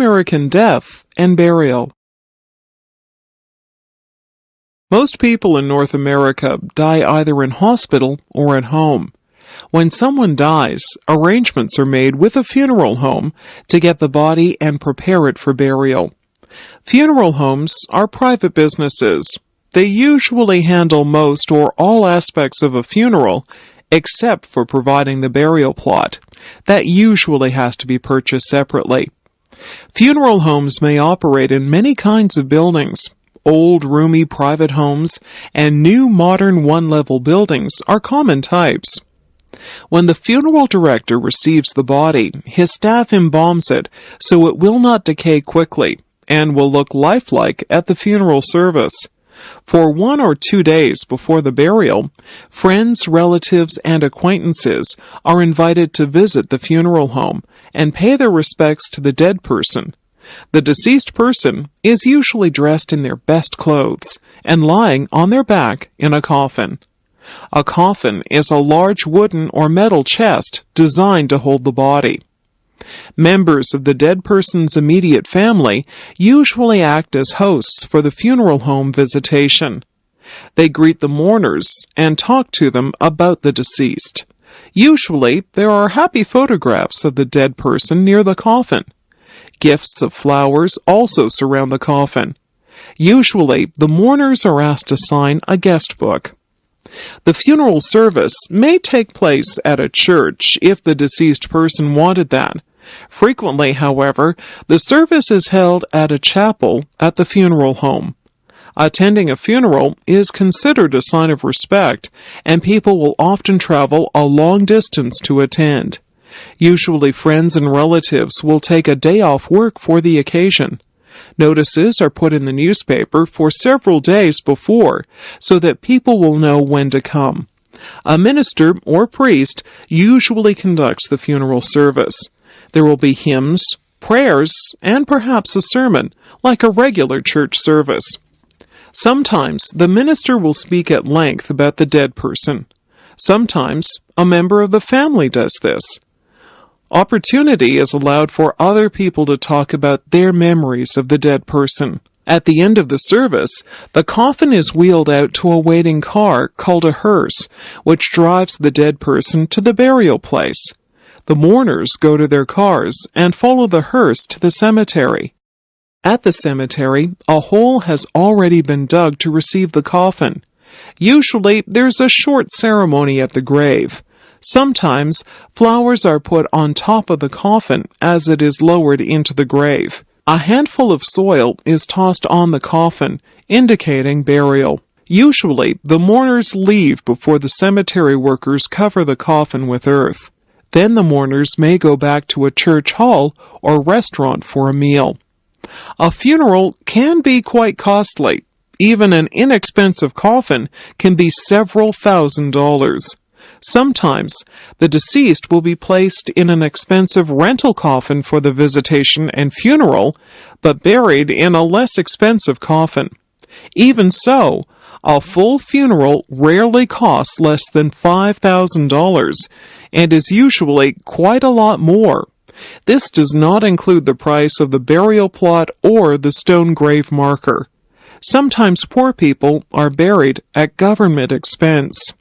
American death and burial. Most people in North America die either in hospital or at home. When someone dies, arrangements are made with a funeral home to get the body and prepare it for burial. Funeral homes are private businesses. They usually handle most or all aspects of a funeral, except for providing the burial plot. That usually has to be purchased separately. Funeral homes may operate in many kinds of buildings. Old, roomy private homes and new modern one-level buildings are common types. When the funeral director receives the body, his staff embalms it so it will not decay quickly and will look lifelike at the funeral service. For 1 or 2 days before the burial, friends, relatives, and acquaintances are invited to visit the funeral home and pay their respects to the dead person. The deceased person is usually dressed in their best clothes and lying on their back in a coffin. A coffin is a large wooden or metal chest designed to hold the body. Members of the dead person's immediate family usually act as hosts for the funeral home visitation. They greet the mourners and talk to them about the deceased. Usually, there are happy photographs of the dead person near the coffin. Gifts of flowers also surround the coffin. Usually, the mourners are asked to sign a guest book. The funeral service may take place at a church if the deceased person wanted that. Frequently, however, the service is held at a chapel at the funeral home. Attending a funeral is considered a sign of respect, and people will often travel a long distance to attend. Usually, friends and relatives will take a day off work for the occasion. Notices are put in the newspaper for several days before, so that people will know when to come. A minister or priest usually conducts the funeral service. There will be hymns, prayers, and perhaps a sermon, like a regular church service. Sometimes the minister will speak at length about the dead person. Sometimes a member of the family does this. Opportunity is allowed for other people to talk about their memories of the dead person. At the end of the service, the coffin is wheeled out to a waiting car called a hearse, which drives the dead person to the burial place. The mourners go to their cars and follow the hearse to the cemetery. At the cemetery, a hole has already been dug to receive the coffin. Usually, there's a short ceremony at the grave. Sometimes, flowers are put on top of the coffin as it is lowered into the grave. A handful of soil is tossed on the coffin, indicating burial. Usually, the mourners leave before the cemetery workers cover the coffin with earth. Then the mourners may go back to a church hall or restaurant for a meal. A funeral can be quite costly. Even an inexpensive coffin can be several $1,000s. Sometimes, the deceased will be placed in an expensive rental coffin for the visitation and funeral, but buried in a less expensive coffin. Even so, a full funeral rarely costs less than $5,000, and is usually quite a lot more. This does not include the price of the burial plot or the stone grave marker. Sometimes poor people are buried at government expense.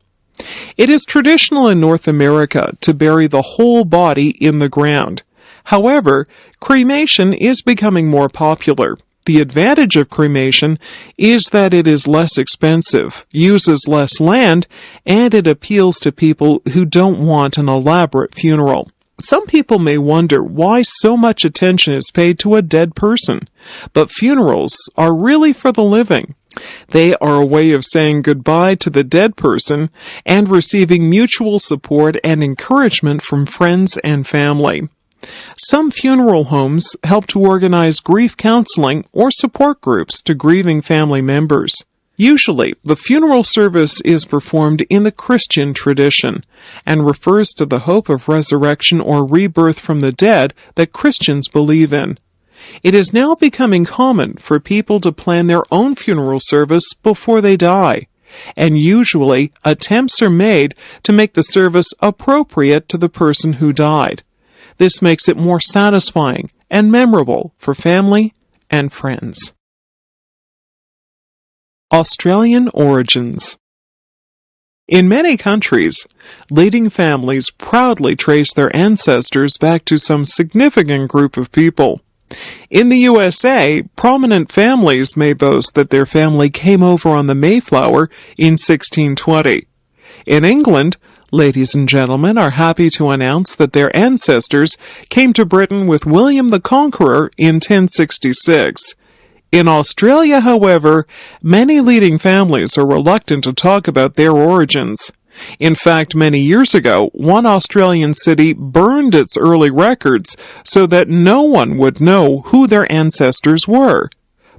It is traditional in North America to bury the whole body in the ground. However, cremation is becoming more popular. The advantage of cremation is that it is less expensive, uses less land, and it appeals to people who don't want an elaborate funeral. Some people may wonder why so much attention is paid to a dead person, but funerals are really for the living. They are a way of saying goodbye to the dead person and receiving mutual support and encouragement from friends and family. Some funeral homes help to organize grief counseling or support groups to grieving family members. Usually, the funeral service is performed in the Christian tradition and refers to the hope of resurrection or rebirth from the dead that Christians believe in. It is now becoming common for people to plan their own funeral service before they die, and usually attempts are made to make the service appropriate to the person who died. This makes it more satisfying and memorable for family and friends. Australian origins. In many countries, leading families proudly trace their ancestors back to some significant group of people. In the USA, prominent families may boast that their family came over on the Mayflower in 1620. In England, ladies and gentlemen are happy to announce that their ancestors came to Britain with William the Conqueror in 1066. In Australia, however, many leading families are reluctant to talk about their origins. In fact, many years ago, one Australian city burned its early records so that no one would know who their ancestors were.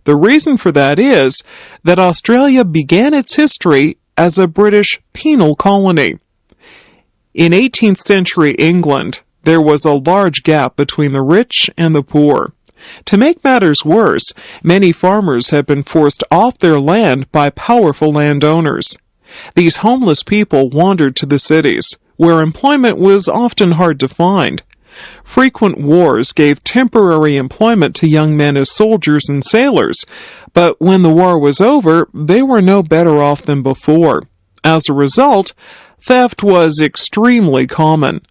The reason for that is that Australia began its history as a British penal colony. In 18th century England, there was a large gap between the rich and the poor. To make matters worse, many farmers had been forced off their land by powerful landowners. These homeless people wandered to the cities, where employment was often hard to find. Frequent wars gave temporary employment to young men as soldiers and sailors, but when the war was over, they were no better off than before. As a result, theft was extremely common.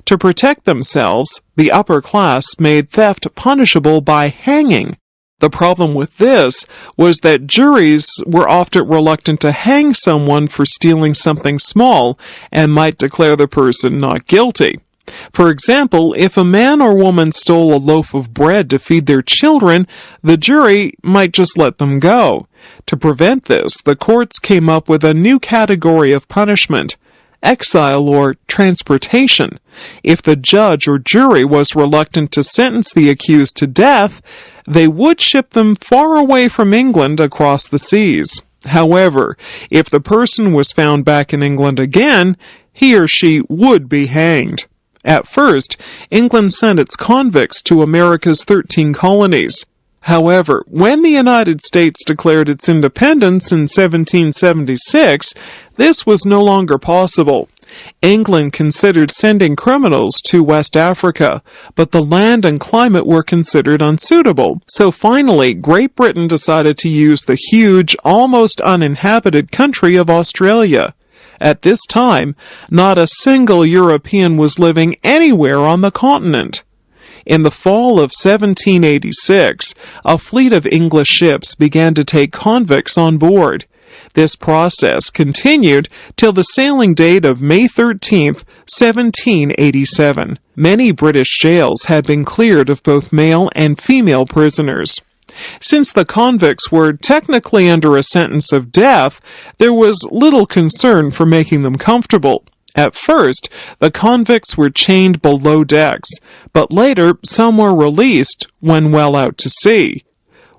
To protect themselves, the upper class made theft punishable by hanging. The problem with this was that juries were often reluctant to hang someone for stealing something small and might declare the person not guilty. For example, if a man or woman stole a loaf of bread to feed their children, the jury might just let them go. To prevent this, the courts came up with a new category of punishment: exile or transportation. If the judge or jury was reluctant to sentence the accused to death, they would ship them far away from England across the seas. However, if the person was found back in England again, he or she would be hanged. At first, England sent its convicts to America's 13 colonies. However, when the United States declared its independence in 1776, this was no longer possible. England considered sending criminals to West Africa, but the land and climate were considered unsuitable. So finally, Great Britain decided to use the huge, almost uninhabited country of Australia. At this time, not a single European was living anywhere on the continent. In the fall of 1786, a fleet of English ships began to take convicts on board. This process continued till the sailing date of May 13, 1787. Many British jails had been cleared of both male and female prisoners. Since the convicts were technically under a sentence of death, there was little concern for making them comfortable. At first, the convicts were chained below decks, but later some were released when well out to sea.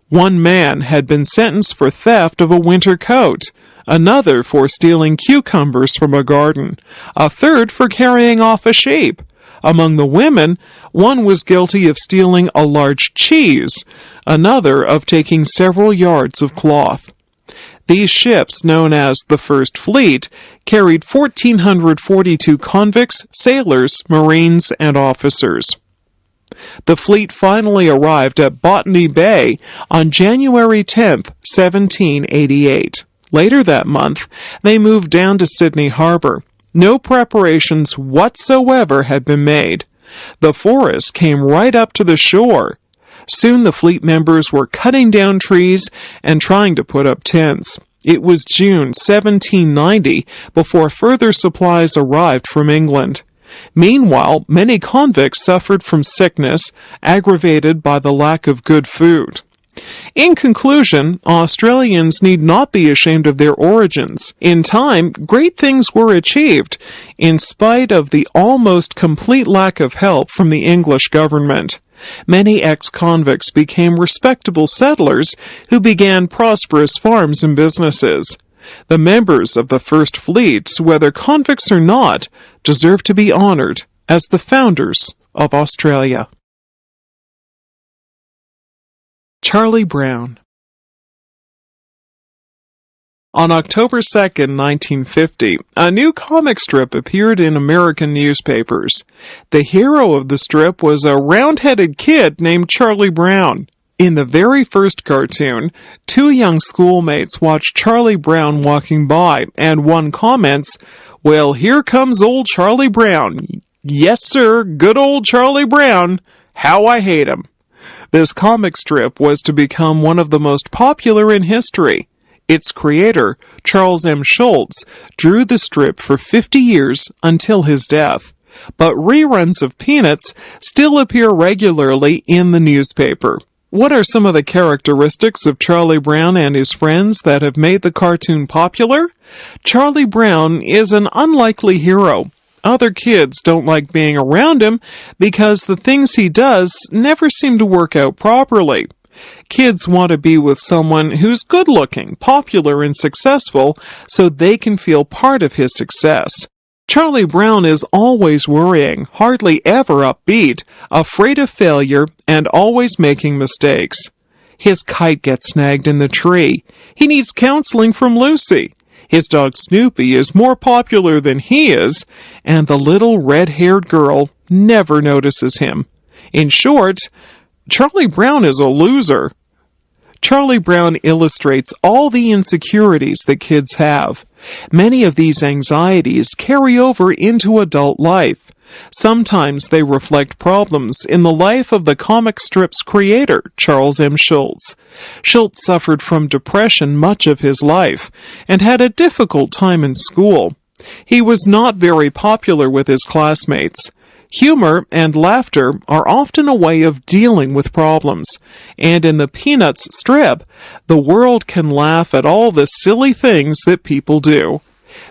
One man had been sentenced for theft of a winter coat, another for stealing cucumbers from a garden, a third for carrying off a sheep. Among the women, one was guilty of stealing a large cheese, another of taking several yards of cloth. These ships, known as the First Fleet, carried 1,442 convicts, sailors, marines, and officers. The fleet finally arrived at Botany Bay on January 10, 1788. Later that month, they moved down to Sydney Harbour. No preparations whatsoever had been made. The forest came right up to the shore. Soon the fleet members were cutting down trees and trying to put up tents. It was June 1790 before further supplies arrived from England. Meanwhile, many convicts suffered from sickness, aggravated by the lack of good food. In conclusion, Australians need not be ashamed of their origins. In time, great things were achieved, in spite of the almost complete lack of help from the English government. Many ex-convicts became respectable settlers who began prosperous farms and businesses. The members of the First Fleet, whether convicts or not, deserve to be honored as the founders of Australia. Charlie Brown. On October 2nd, 1950, a new comic strip appeared in American newspapers. The hero of the strip was a round-headed kid named Charlie Brown. In the very first cartoon, two young schoolmates watch Charlie Brown walking by, and one comments, "Well, here comes old Charlie Brown. Yes, sir, good old Charlie Brown. How I hate him." This comic strip was to become one of the most popular in history. Its creator, Charles M. Schulz, drew the strip for 50 years until his death. But reruns of Peanuts still appear regularly in the newspaper. What are some of the characteristics of Charlie Brown and his friends that have made the cartoon popular? Charlie Brown is an unlikely hero. Other kids don't like being around him because the things he does never seem to work out properly. Kids want to be with someone who's good-looking, popular, and successful so they can feel part of his success. Charlie Brown is always worrying, hardly ever upbeat, afraid of failure, and always making mistakes. His kite gets snagged in the tree. He needs counseling from Lucy. His dog Snoopy is more popular than he is, and the little red-haired girl never notices him. In short, Charlie Brown is a loser. Charlie Brown illustrates all the insecurities that kids have. Many of these anxieties carry over into adult life. Sometimes they reflect problems in the life of the comic strip's creator, Charles M. Schulz. Schulz suffered from depression much of his life and had a difficult time in school. He was not very popular with his classmates. Humor and laughter are often a way of dealing with problems, and in the Peanuts strip, the world can laugh at all the silly things that people do.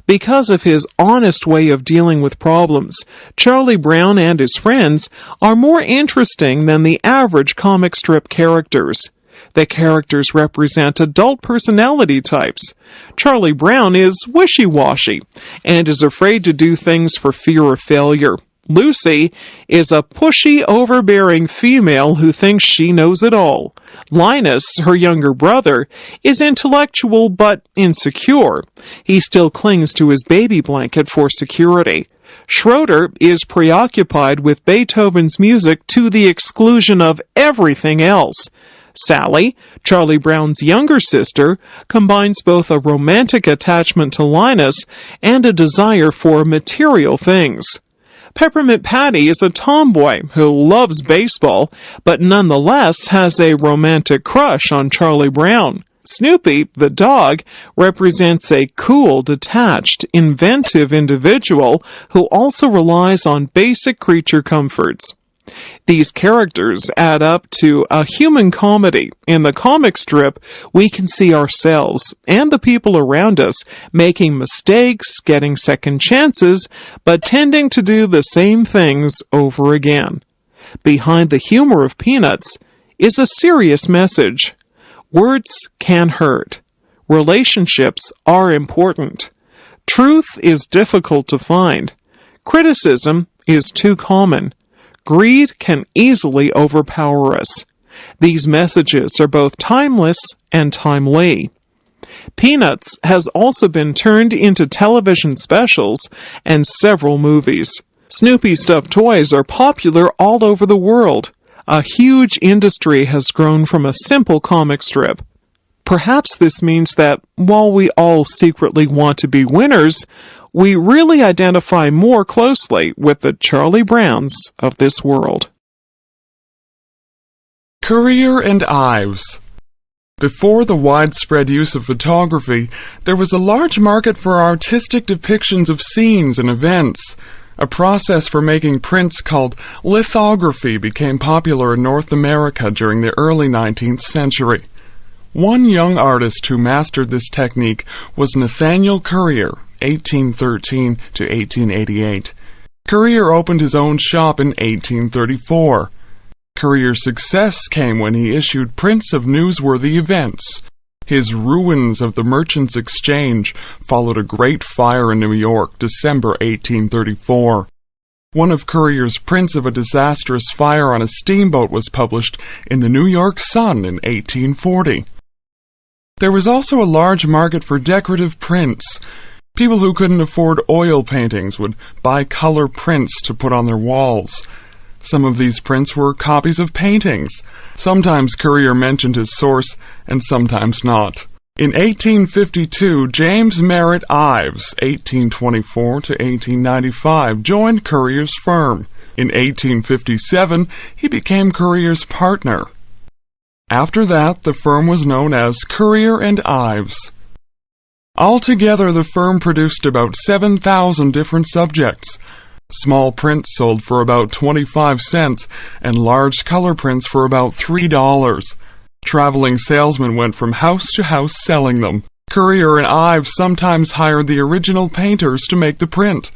Because of his honest way of dealing with problems, Charlie Brown and his friends are more interesting than the average comic strip characters. The characters represent adult personality types. Charlie Brown is wishy-washy and is afraid to do things for fear of failure. Lucy is a pushy, overbearing female who thinks she knows it all. Linus, her younger brother, is intellectual but insecure. He still clings to his baby blanket for security. Schroeder is preoccupied with Beethoven's music to the exclusion of everything else. Sally, Charlie Brown's younger sister, combines both a romantic attachment to Linus and a desire for material things. Peppermint Patty is a tomboy who loves baseball, but nonetheless has a romantic crush on Charlie Brown. Snoopy, the dog, represents a cool, detached, inventive individual who also relies on basic creature comforts. These characters add up to a human comedy. In the comic strip, we can see ourselves and the people around us making mistakes, getting second chances, but tending to do the same things over again. Behind the humor of Peanuts is a serious message. Words can hurt. Relationships are important. Truth is difficult to find. Criticism is too common. Greed can easily overpower us. These messages are both timeless and timely. Peanuts has also been turned into television specials and several movies. Snoopy stuffed toys are popular all over the world. A huge industry has grown from a simple comic strip. Perhaps this means that, while we all secretly want to be winners, we really identify more closely with the Charlie Browns of this world. Currier and Ives. Before the widespread use of photography, there was a large market for artistic depictions of scenes and events. A process for making prints called lithography became popular in North America during the early 19th century. One young artist who mastered this technique was Nathaniel Currier, 1813 to 1888. Currier opened his own shop in 1834. Currier's success came when he issued prints of newsworthy events. His Ruins of the Merchants' Exchange followed a great fire in New York, December 1834. One of Currier's prints of a disastrous fire on a steamboat was published in the New York Sun in 1840. There was also a large market for decorative prints. People who couldn't afford oil paintings would buy color prints to put on their walls. Some of these prints were copies of paintings. Sometimes Currier mentioned his source, and sometimes not. In 1852, James Merritt Ives, 1824 to 1895, joined Currier's firm. In 1857, he became Currier's partner. After that, the firm was known as Currier and Ives. Altogether, the firm produced about 7,000 different subjects. Small prints sold for about 25 cents, and large color prints for about $3. Traveling salesmen went from house to house selling them. Currier and Ives sometimes hired the original painters to make the print.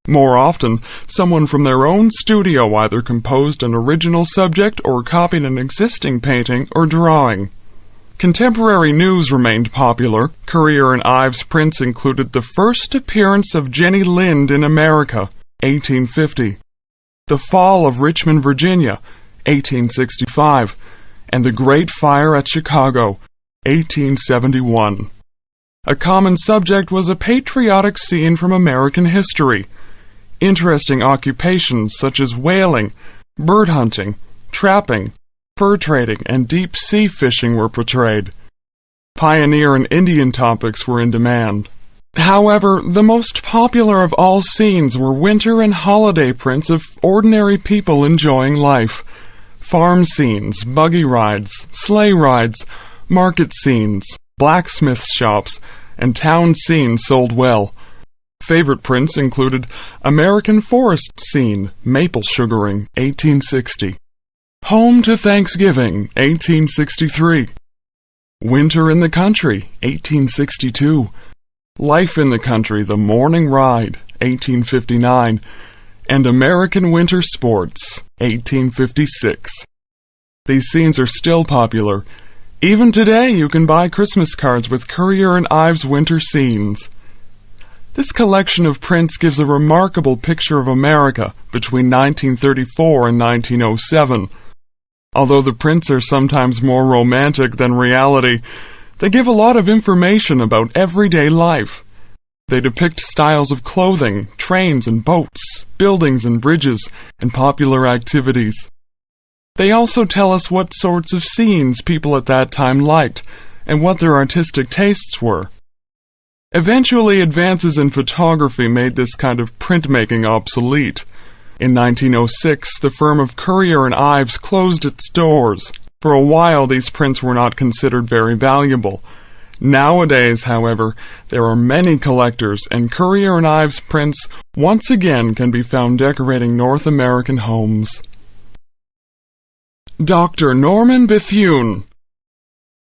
More often, someone from their own studio either composed an original subject or copied an existing painting or drawing. Contemporary news remained popular. Currier and Ives' prints included the first appearance of Jenny Lind in America, 1850, the fall of Richmond, Virginia, 1865, and the Great Fire at Chicago, 1871. A common subject was a patriotic scene from American history. Interesting occupations such as whaling, bird hunting, trapping, fur trading, and deep-sea fishing were portrayed. Pioneer and Indian topics were in demand. However, the most popular of all scenes were winter and holiday prints of ordinary people enjoying life. Farm scenes, buggy rides, sleigh rides, market scenes, blacksmith shops, and town scenes sold well. Favorite prints included American Forest Scene, Maple Sugaring, 1860. Home to Thanksgiving, 1863. Winter in the Country, 1862. Life in the Country, The Morning Ride, 1859, and American Winter Sports, 1856. These scenes are still popular. Even today you can buy Christmas cards with Currier and Ives' winter scenes. This collection of prints gives a remarkable picture of America between 1934 and 1907. Although the prints are sometimes more romantic than reality, they give a lot of information about everyday life. They depict styles of clothing, trains and boats, buildings and bridges, and popular activities. They also tell us what sorts of scenes people at that time liked, and what their artistic tastes were. Eventually, advances in photography made this kind of printmaking obsolete. In 1906, the firm of Currier and Ives closed its doors. For a while, these prints were not considered very valuable. Nowadays, however, there are many collectors, and Currier and Ives prints once again can be found decorating North American homes. Dr. Norman Bethune.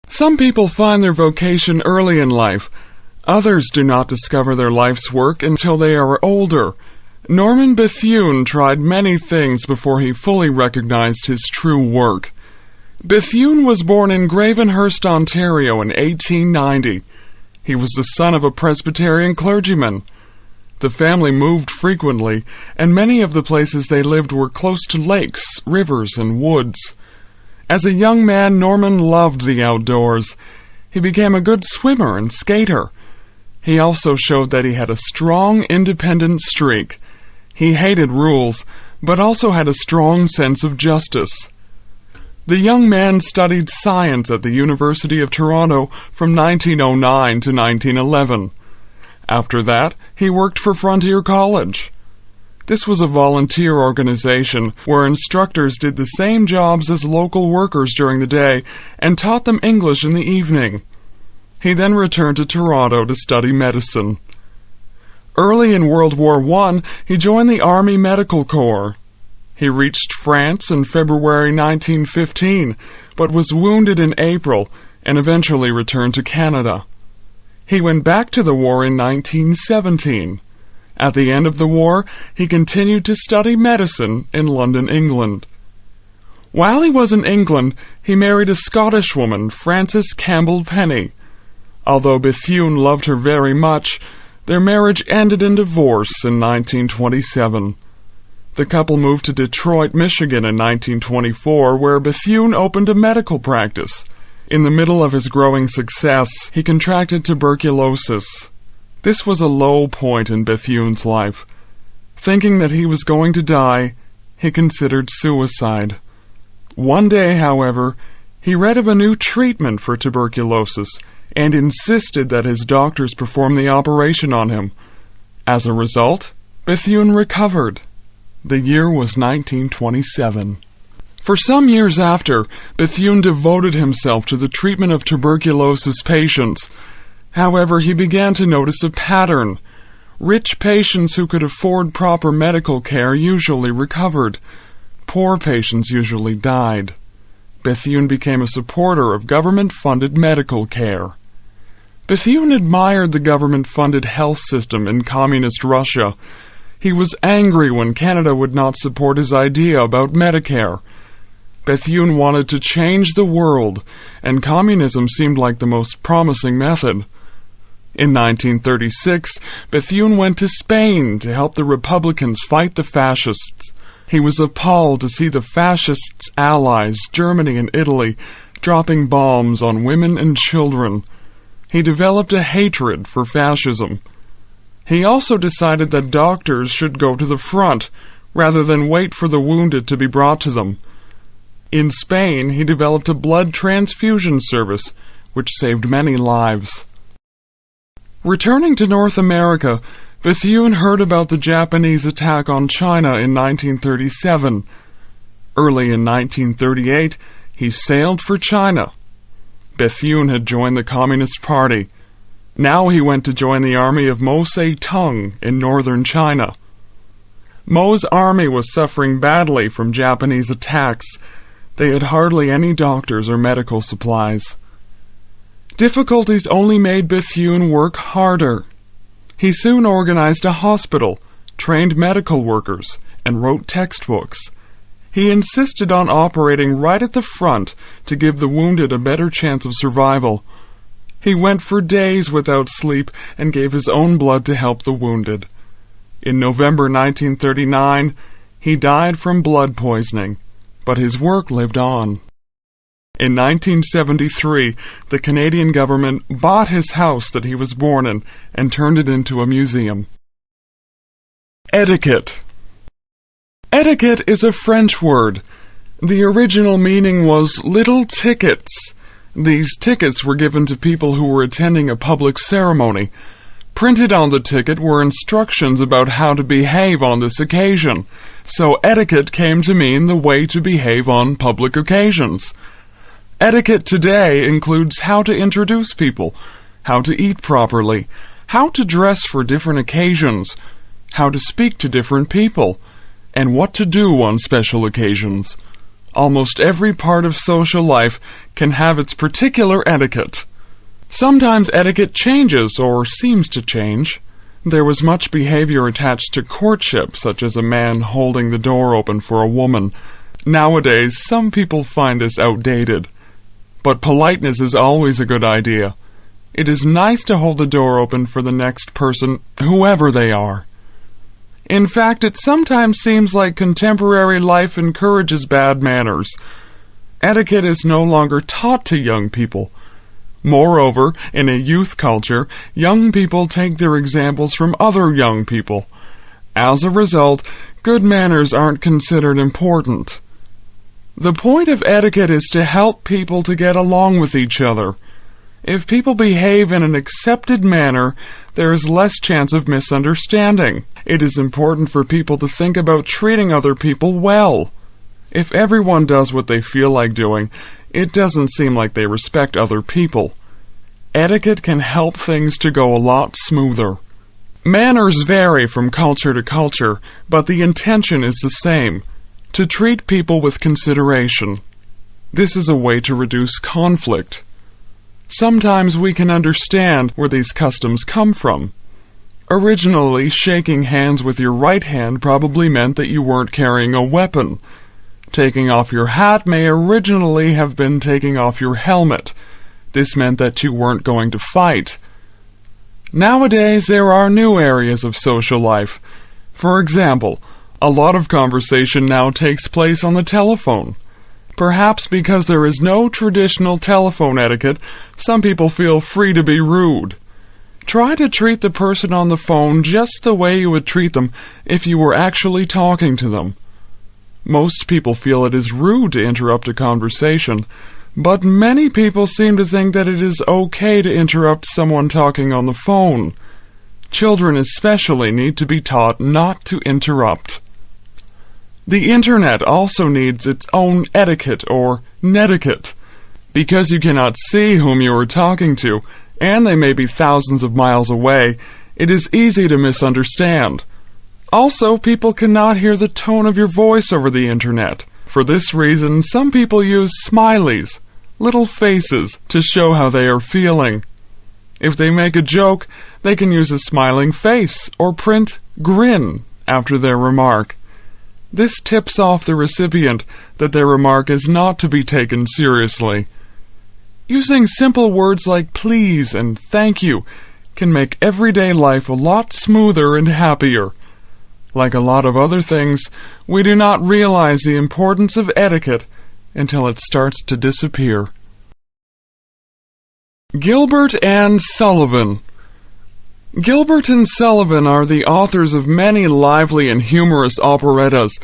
Some people find their vocation early in life. Others do not discover their life's work until they are older. Norman Bethune tried many things before he fully recognized his true work. Bethune was born in Gravenhurst, Ontario in 1890. He was the son of a Presbyterian clergyman. The family moved frequently, and many of the places they lived were close to lakes, rivers, and woods. As a young man, Norman loved the outdoors. He became a good swimmer and skater. He also showed that he had a strong, independent streak. He hated rules, but also had a strong sense of justice. The young man studied science at the University of Toronto from 1909 to 1911. After that, he worked for Frontier College. This was a volunteer organization where instructors did the same jobs as local workers during the day and taught them English in the evening. He then returned to Toronto to study medicine. Early in World War I, he joined the Army Medical Corps. He reached France in February 1915, but was wounded in April and eventually returned to Canada. He went back to the war in 1917. At the end of the war, he continued to study medicine in London, England. While he was in England, he married a Scottish woman, Frances Campbell Penny. Although Bethune loved her very much, their marriage ended in divorce in 1927. The couple moved to Detroit, Michigan in 1924, where Bethune opened a medical practice. In the middle of his growing success, he contracted tuberculosis. This was a low point in Bethune's life. Thinking that he was going to die, he considered suicide. One day, however, he read of a new treatment for tuberculosis and insisted that his doctors perform the operation on him. As a result, Bethune recovered. The year was 1927. For some years after, Bethune devoted himself to the treatment of tuberculosis patients. However, he began to notice a pattern. Rich patients who could afford proper medical care usually recovered. Poor patients usually died. Bethune became a supporter of government-funded medical care. Bethune admired the government-funded health system in communist Russia. He was angry when Canada would not support his idea about Medicare. Bethune wanted to change the world, and communism seemed like the most promising method. In 1936, Bethune went to Spain to help the Republicans fight the fascists. He was appalled to see the fascists' allies, Germany and Italy, dropping bombs on women and children. He developed a hatred for fascism. He also decided that doctors should go to the front, rather than wait for the wounded to be brought to them. In Spain, he developed a blood transfusion service, which saved many lives. Returning to North America, Bethune heard about the Japanese attack on China in 1937. Early in 1938, he sailed for China. Bethune had joined the Communist Party. Now he went to join the army of Mao Zedong in northern China. Mao's army was suffering badly from Japanese attacks. They had hardly any doctors or medical supplies. Difficulties only made Bethune work harder. He soon organized a hospital, trained medical workers, and wrote textbooks. He insisted on operating right at the front to give the wounded a better chance of survival. He went for days without sleep and gave his own blood to help the wounded. In November 1939, he died from blood poisoning, but his work lived on. In 1973, the Canadian government bought his house that he was born in and turned it into a museum. Etiquette. Etiquette is a French word. The original meaning was little tickets. These tickets were given to people who were attending a public ceremony. Printed on the ticket were instructions about how to behave on this occasion, so etiquette came to mean the way to behave on public occasions. Etiquette today includes how to introduce people, how to eat properly, how to dress for different occasions, how to speak to different people, and what to do on special occasions. Almost every part of social life can have its particular etiquette. Sometimes etiquette changes or seems to change. There was much behavior attached to courtship, such as a man holding the door open for a woman. Nowadays, some people find this outdated. But politeness is always a good idea. It is nice to hold the door open for the next person, whoever they are. In fact, it sometimes seems like contemporary life encourages bad manners. Etiquette is no longer taught to young people. Moreover, in a youth culture, young people take their examples from other young people. As a result, good manners aren't considered important. The point of etiquette is to help people to get along with each other. If people behave in an accepted manner, there is less chance of misunderstanding. It is important for people to think about treating other people well. If everyone does what they feel like doing, it doesn't seem like they respect other people. Etiquette can help things to go a lot smoother. Manners vary from culture to culture, but the intention is the same: to treat people with consideration. This is a way to reduce conflict. Sometimes we can understand where these customs come from. Originally, shaking hands with your right hand probably meant that you weren't carrying a weapon. Taking off your hat may originally have been taking off your helmet. This meant that you weren't going to fight. Nowadays, there are new areas of social life. For example, a lot of conversation now takes place on the telephone. Perhaps because there is no traditional telephone etiquette, some people feel free to be rude. Try to treat the person on the phone just the way you would treat them if you were actually talking to them. Most people feel it is rude to interrupt a conversation, but many people seem to think that it is okay to interrupt someone talking on the phone. Children especially need to be taught not to interrupt. The Internet also needs its own etiquette or netiquette. Because you cannot see whom you are talking to, and they may be thousands of miles away, it is easy to misunderstand. Also, people cannot hear the tone of your voice over the Internet. For this reason, some people use smileys, little faces, to show how they are feeling. If they make a joke, they can use a smiling face or print grin after their remark. This tips off the recipient that their remark is not to be taken seriously. Using simple words like please and thank you can make everyday life a lot smoother and happier. Like a lot of other things, we do not realize the importance of etiquette until it starts to disappear. Gilbert and Sullivan. Gilbert and Sullivan are the authors of many lively and humorous operettas.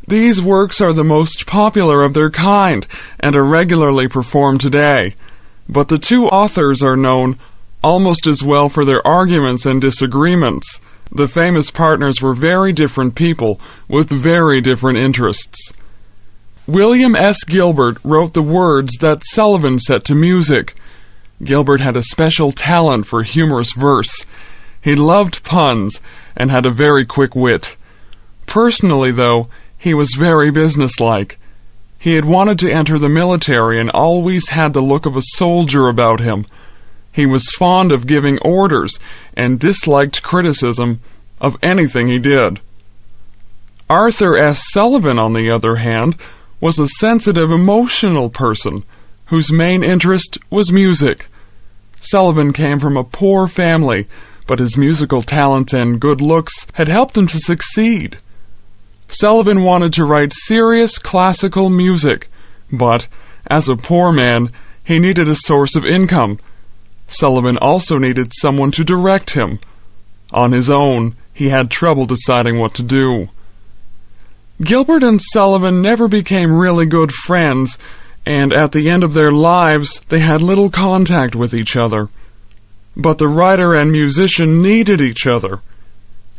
These works are the most popular of their kind and are regularly performed today. But the two authors are known almost as well for their arguments and disagreements. The famous partners were very different people with very different interests. William S. Gilbert wrote the words that Sullivan set to music. Gilbert had a special talent for humorous verse. He loved puns and had a very quick wit. Personally, though, he was very businesslike. He had wanted to enter the military and always had the look of a soldier about him. He was fond of giving orders and disliked criticism of anything he did. Arthur S. Sullivan, on the other hand, was a sensitive, emotional person whose main interest was music. Sullivan came from a poor family, but his musical talent and good looks had helped him to succeed. Sullivan wanted to write serious classical music, but, as a poor man, he needed a source of income. Sullivan also needed someone to direct him. On his own, he had trouble deciding what to do. Gilbert and Sullivan never became really good friends, and at the end of their lives, they had little contact with each other. But the writer and musician needed each other.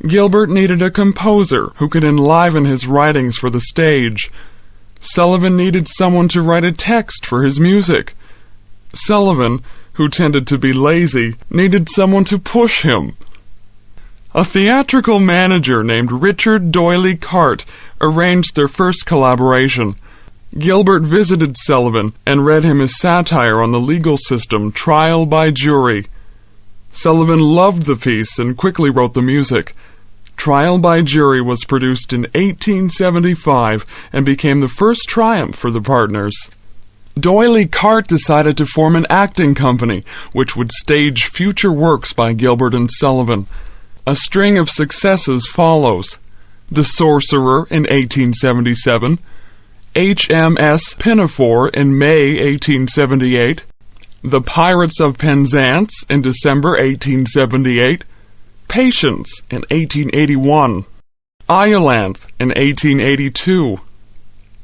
Gilbert needed a composer who could enliven his writings for the stage. Sullivan needed someone to write a text for his music. Sullivan, who tended to be lazy, needed someone to push him. A theatrical manager named Richard Doyley Cart arranged their first collaboration. Gilbert visited Sullivan and read him his satire on the legal system, Trial by Jury. Sullivan loved the piece and quickly wrote the music. Trial by Jury was produced in 1875 and became the first triumph for the partners. Doyley Cart decided to form an acting company, which would stage future works by Gilbert and Sullivan. A string of successes follows. The Sorcerer in 1877, HMS Pinafore in May 1878, The Pirates of Penzance in December 1878, Patience in 1881, Iolanthe in 1882,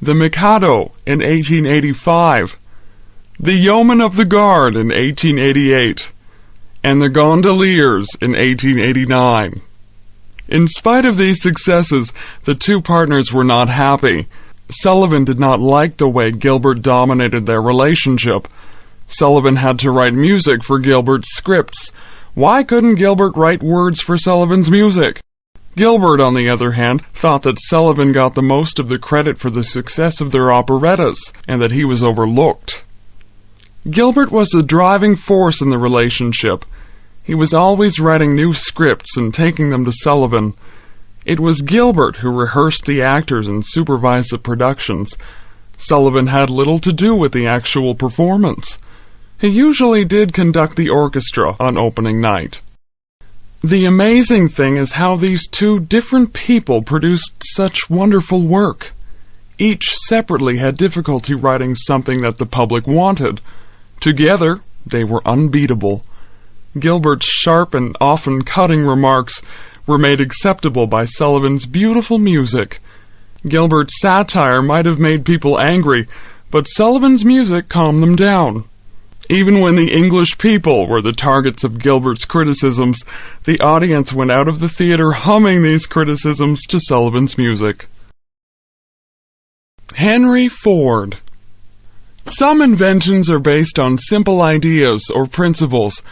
The Mikado in 1885, The Yeoman of the Guard in 1888, and The Gondoliers in 1889. In spite of these successes, the two partners were not happy. Sullivan did not like the way Gilbert dominated their relationship. Sullivan had to write music for Gilbert's scripts. Why couldn't Gilbert write words for Sullivan's music? Gilbert, on the other hand, thought that Sullivan got the most of the credit for the success of their operettas, and that he was overlooked. Gilbert was the driving force in the relationship. He was always writing new scripts and taking them to Sullivan. It was Gilbert who rehearsed the actors and supervised the productions. Sullivan had little to do with the actual performance. He usually did conduct the orchestra on opening night. The amazing thing is how these two different people produced such wonderful work. Each separately had difficulty writing something that the public wanted. Together, they were unbeatable. Gilbert's sharp and often cutting remarks were made acceptable by Sullivan's beautiful music. Gilbert's satire might have made people angry, but Sullivan's music calmed them down. Even when the English people were the targets of Gilbert's criticisms, the audience went out of the theater humming these criticisms to Sullivan's music. Henry Ford. Some inventions are based on simple ideas or principles.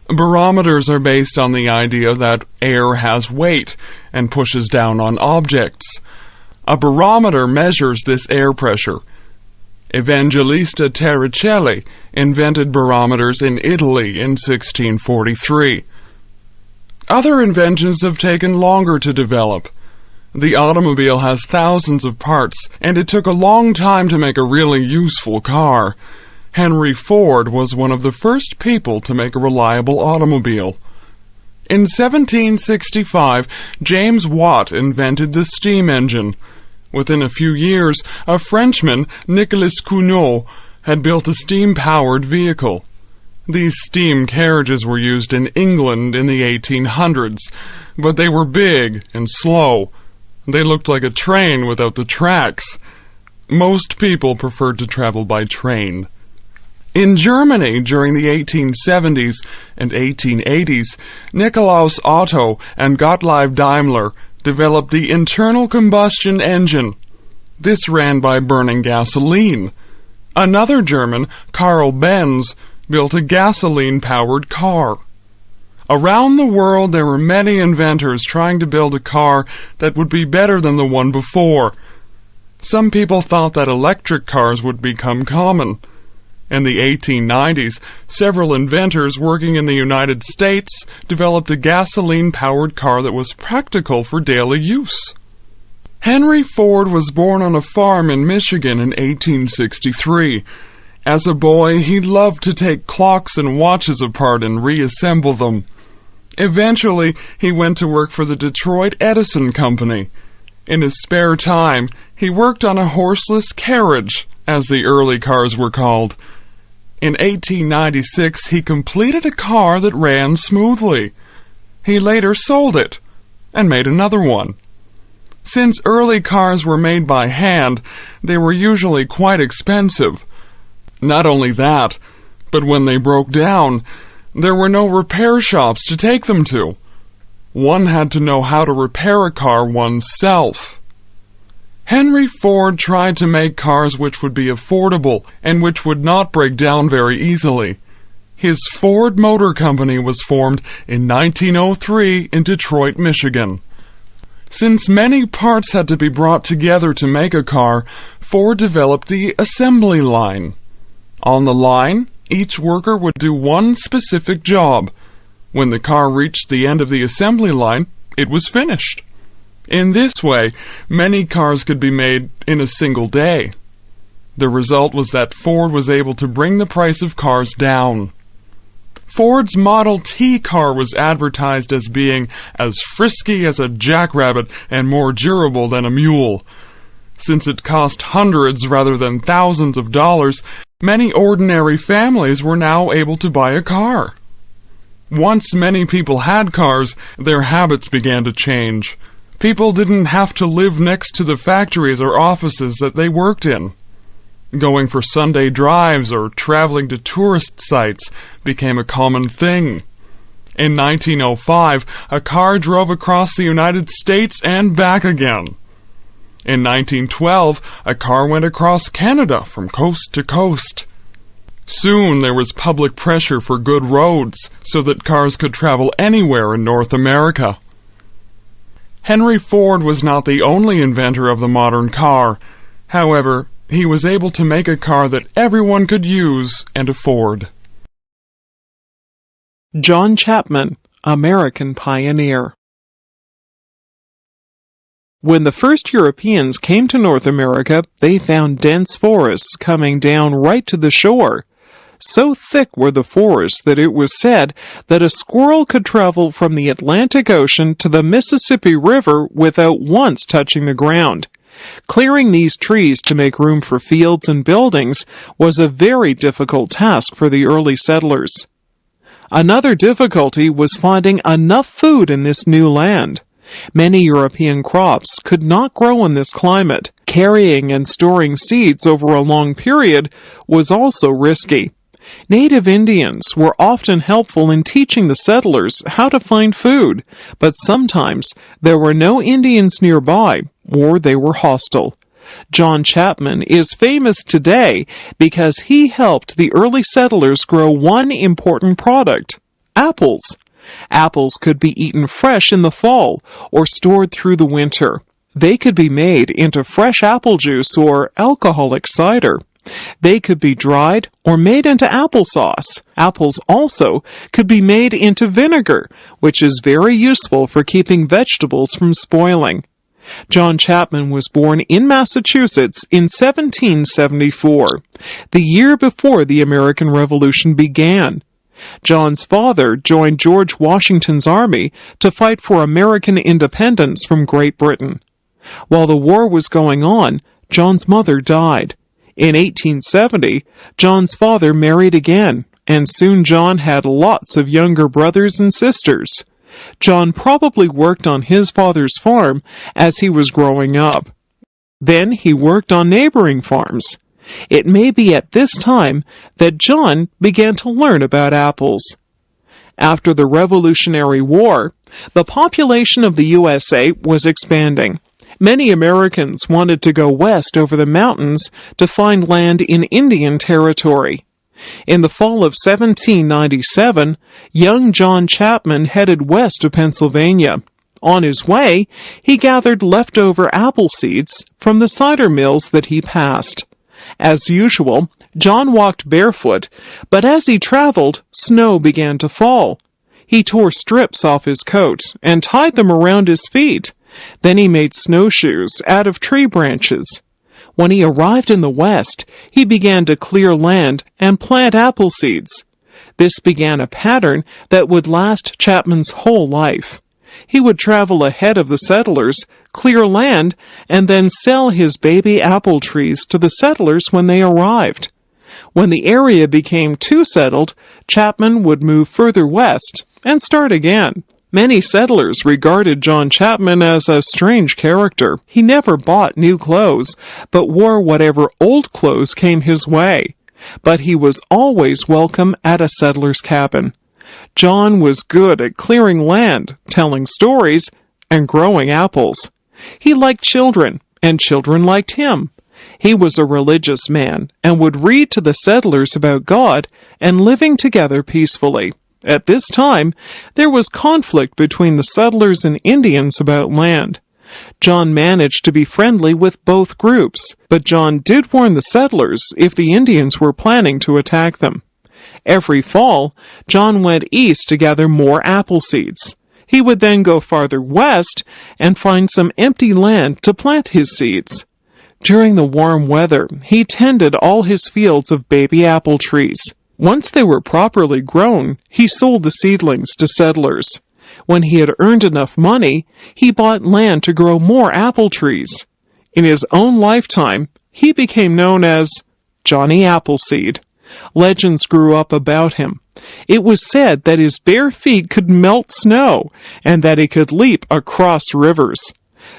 Barometers are based on the idea that air has weight and pushes down on objects. A barometer measures this air pressure. Evangelista Torricelli invented barometers in Italy in 1643. Other inventions have taken longer to develop. The automobile has thousands of parts, and it took a long time to make a really useful car. Henry Ford was one of the first people to make a reliable automobile. In 1765, James Watt invented the steam engine. Within a few years, a Frenchman, Nicolas Cugnot, had built a steam-powered vehicle. These steam carriages were used in England in the 1800s, but they were big and slow. They looked like a train without the tracks. Most people preferred to travel by train. In Germany, during the 1870s and 1880s, Nikolaus Otto and Gottlieb Daimler developed the internal combustion engine. This ran by burning gasoline. Another German, Karl Benz, built a gasoline-powered car. Around the world there were many inventors trying to build a car that would be better than the one before. Some people thought that electric cars would become common. In the 1890s, several inventors working in the United States developed a gasoline-powered car that was practical for daily use. Henry Ford was born on a farm in Michigan in 1863. As a boy, he loved to take clocks and watches apart and reassemble them. Eventually, he went to work for the Detroit Edison Company. In his spare time, he worked on a horseless carriage, as the early cars were called. In 1896, he completed a car that ran smoothly. He later sold it and made another one. Since early cars were made by hand, they were usually quite expensive. Not only that, but when they broke down, there were no repair shops to take them to. One had to know how to repair a car oneself. Henry Ford tried to make cars which would be affordable and which would not break down very easily. His Ford Motor Company was formed in 1903 in Detroit, Michigan. Since many parts had to be brought together to make a car, Ford developed the assembly line. On the line, each worker would do one specific job. When the car reached the end of the assembly line, it was finished. In this way, many cars could be made in a single day. The result was that Ford was able to bring the price of cars down. Ford's Model T car was advertised as being as frisky as a jackrabbit and more durable than a mule. Since it cost hundreds rather than thousands of dollars, many ordinary families were now able to buy a car. Once many people had cars, their habits began to change. People didn't have to live next to the factories or offices that they worked in. Going for Sunday drives or traveling to tourist sites became a common thing. In 1905, a car drove across the United States and back again. In 1912, a car went across Canada from coast to coast. Soon there was public pressure for good roads so that cars could travel anywhere in North America. Henry Ford was not the only inventor of the modern car. However, he was able to make a car that everyone could use and afford. John Chapman, American pioneer. When the first Europeans came to North America, they found dense forests coming down right to the shore. So thick were the forests that it was said that a squirrel could travel from the Atlantic Ocean to the Mississippi River without once touching the ground. Clearing these trees to make room for fields and buildings was a very difficult task for the early settlers. Another difficulty was finding enough food in this new land. Many European crops could not grow in this climate. Carrying and storing seeds over a long period was also risky. Native Indians were often helpful in teaching the settlers how to find food, but sometimes there were no Indians nearby, or they were hostile. John Chapman is famous today because he helped the early settlers grow one important product: apples. Apples could be eaten fresh in the fall or stored through the winter. They could be made into fresh apple juice or alcoholic cider. They could be dried or made into applesauce. Apples also could be made into vinegar, which is very useful for keeping vegetables from spoiling. John Chapman was born in Massachusetts in 1774, the year before the American Revolution began. John's father joined George Washington's army to fight for American independence from Great Britain. While the war was going on, John's mother died. In 1870, John's father married again, and soon John had lots of younger brothers and sisters. John probably worked on his father's farm as he was growing up. Then he worked on neighboring farms. It may be at this time that John began to learn about apples. After the Revolutionary War, the population of the USA was expanding. Many Americans wanted to go west over the mountains to find land in Indian Territory. In the fall of 1797, young John Chapman headed west to Pennsylvania. On his way, he gathered leftover apple seeds from the cider mills that he passed. As usual, John walked barefoot, but as he traveled, snow began to fall. He tore strips off his coat and tied them around his feet. Then he made snowshoes out of tree branches. When he arrived in the West, he began to clear land and plant apple seeds. This began a pattern that would last Chapman's whole life. He would travel ahead of the settlers, clear land, and then sell his baby apple trees to the settlers when they arrived. When the area became too settled, Chapman would move further west and start again. Many settlers regarded John Chapman as a strange character. He never bought new clothes, but wore whatever old clothes came his way. But he was always welcome at a settler's cabin. John was good at clearing land, telling stories, and growing apples. He liked children, and children liked him. He was a religious man, and would read to the settlers about God and living together peacefully. At this time, there was conflict between the settlers and Indians about land. John managed to be friendly with both groups, but John did warn the settlers if the Indians were planning to attack them. Every fall, John went east to gather more apple seeds. He would then go farther west and find some empty land to plant his seeds. During the warm weather, he tended all his fields of baby apple trees. Once they were properly grown, he sold the seedlings to settlers. When he had earned enough money, he bought land to grow more apple trees. In his own lifetime, he became known as Johnny Appleseed. Legends grew up about him. It was said that his bare feet could melt snow, and that he could leap across rivers.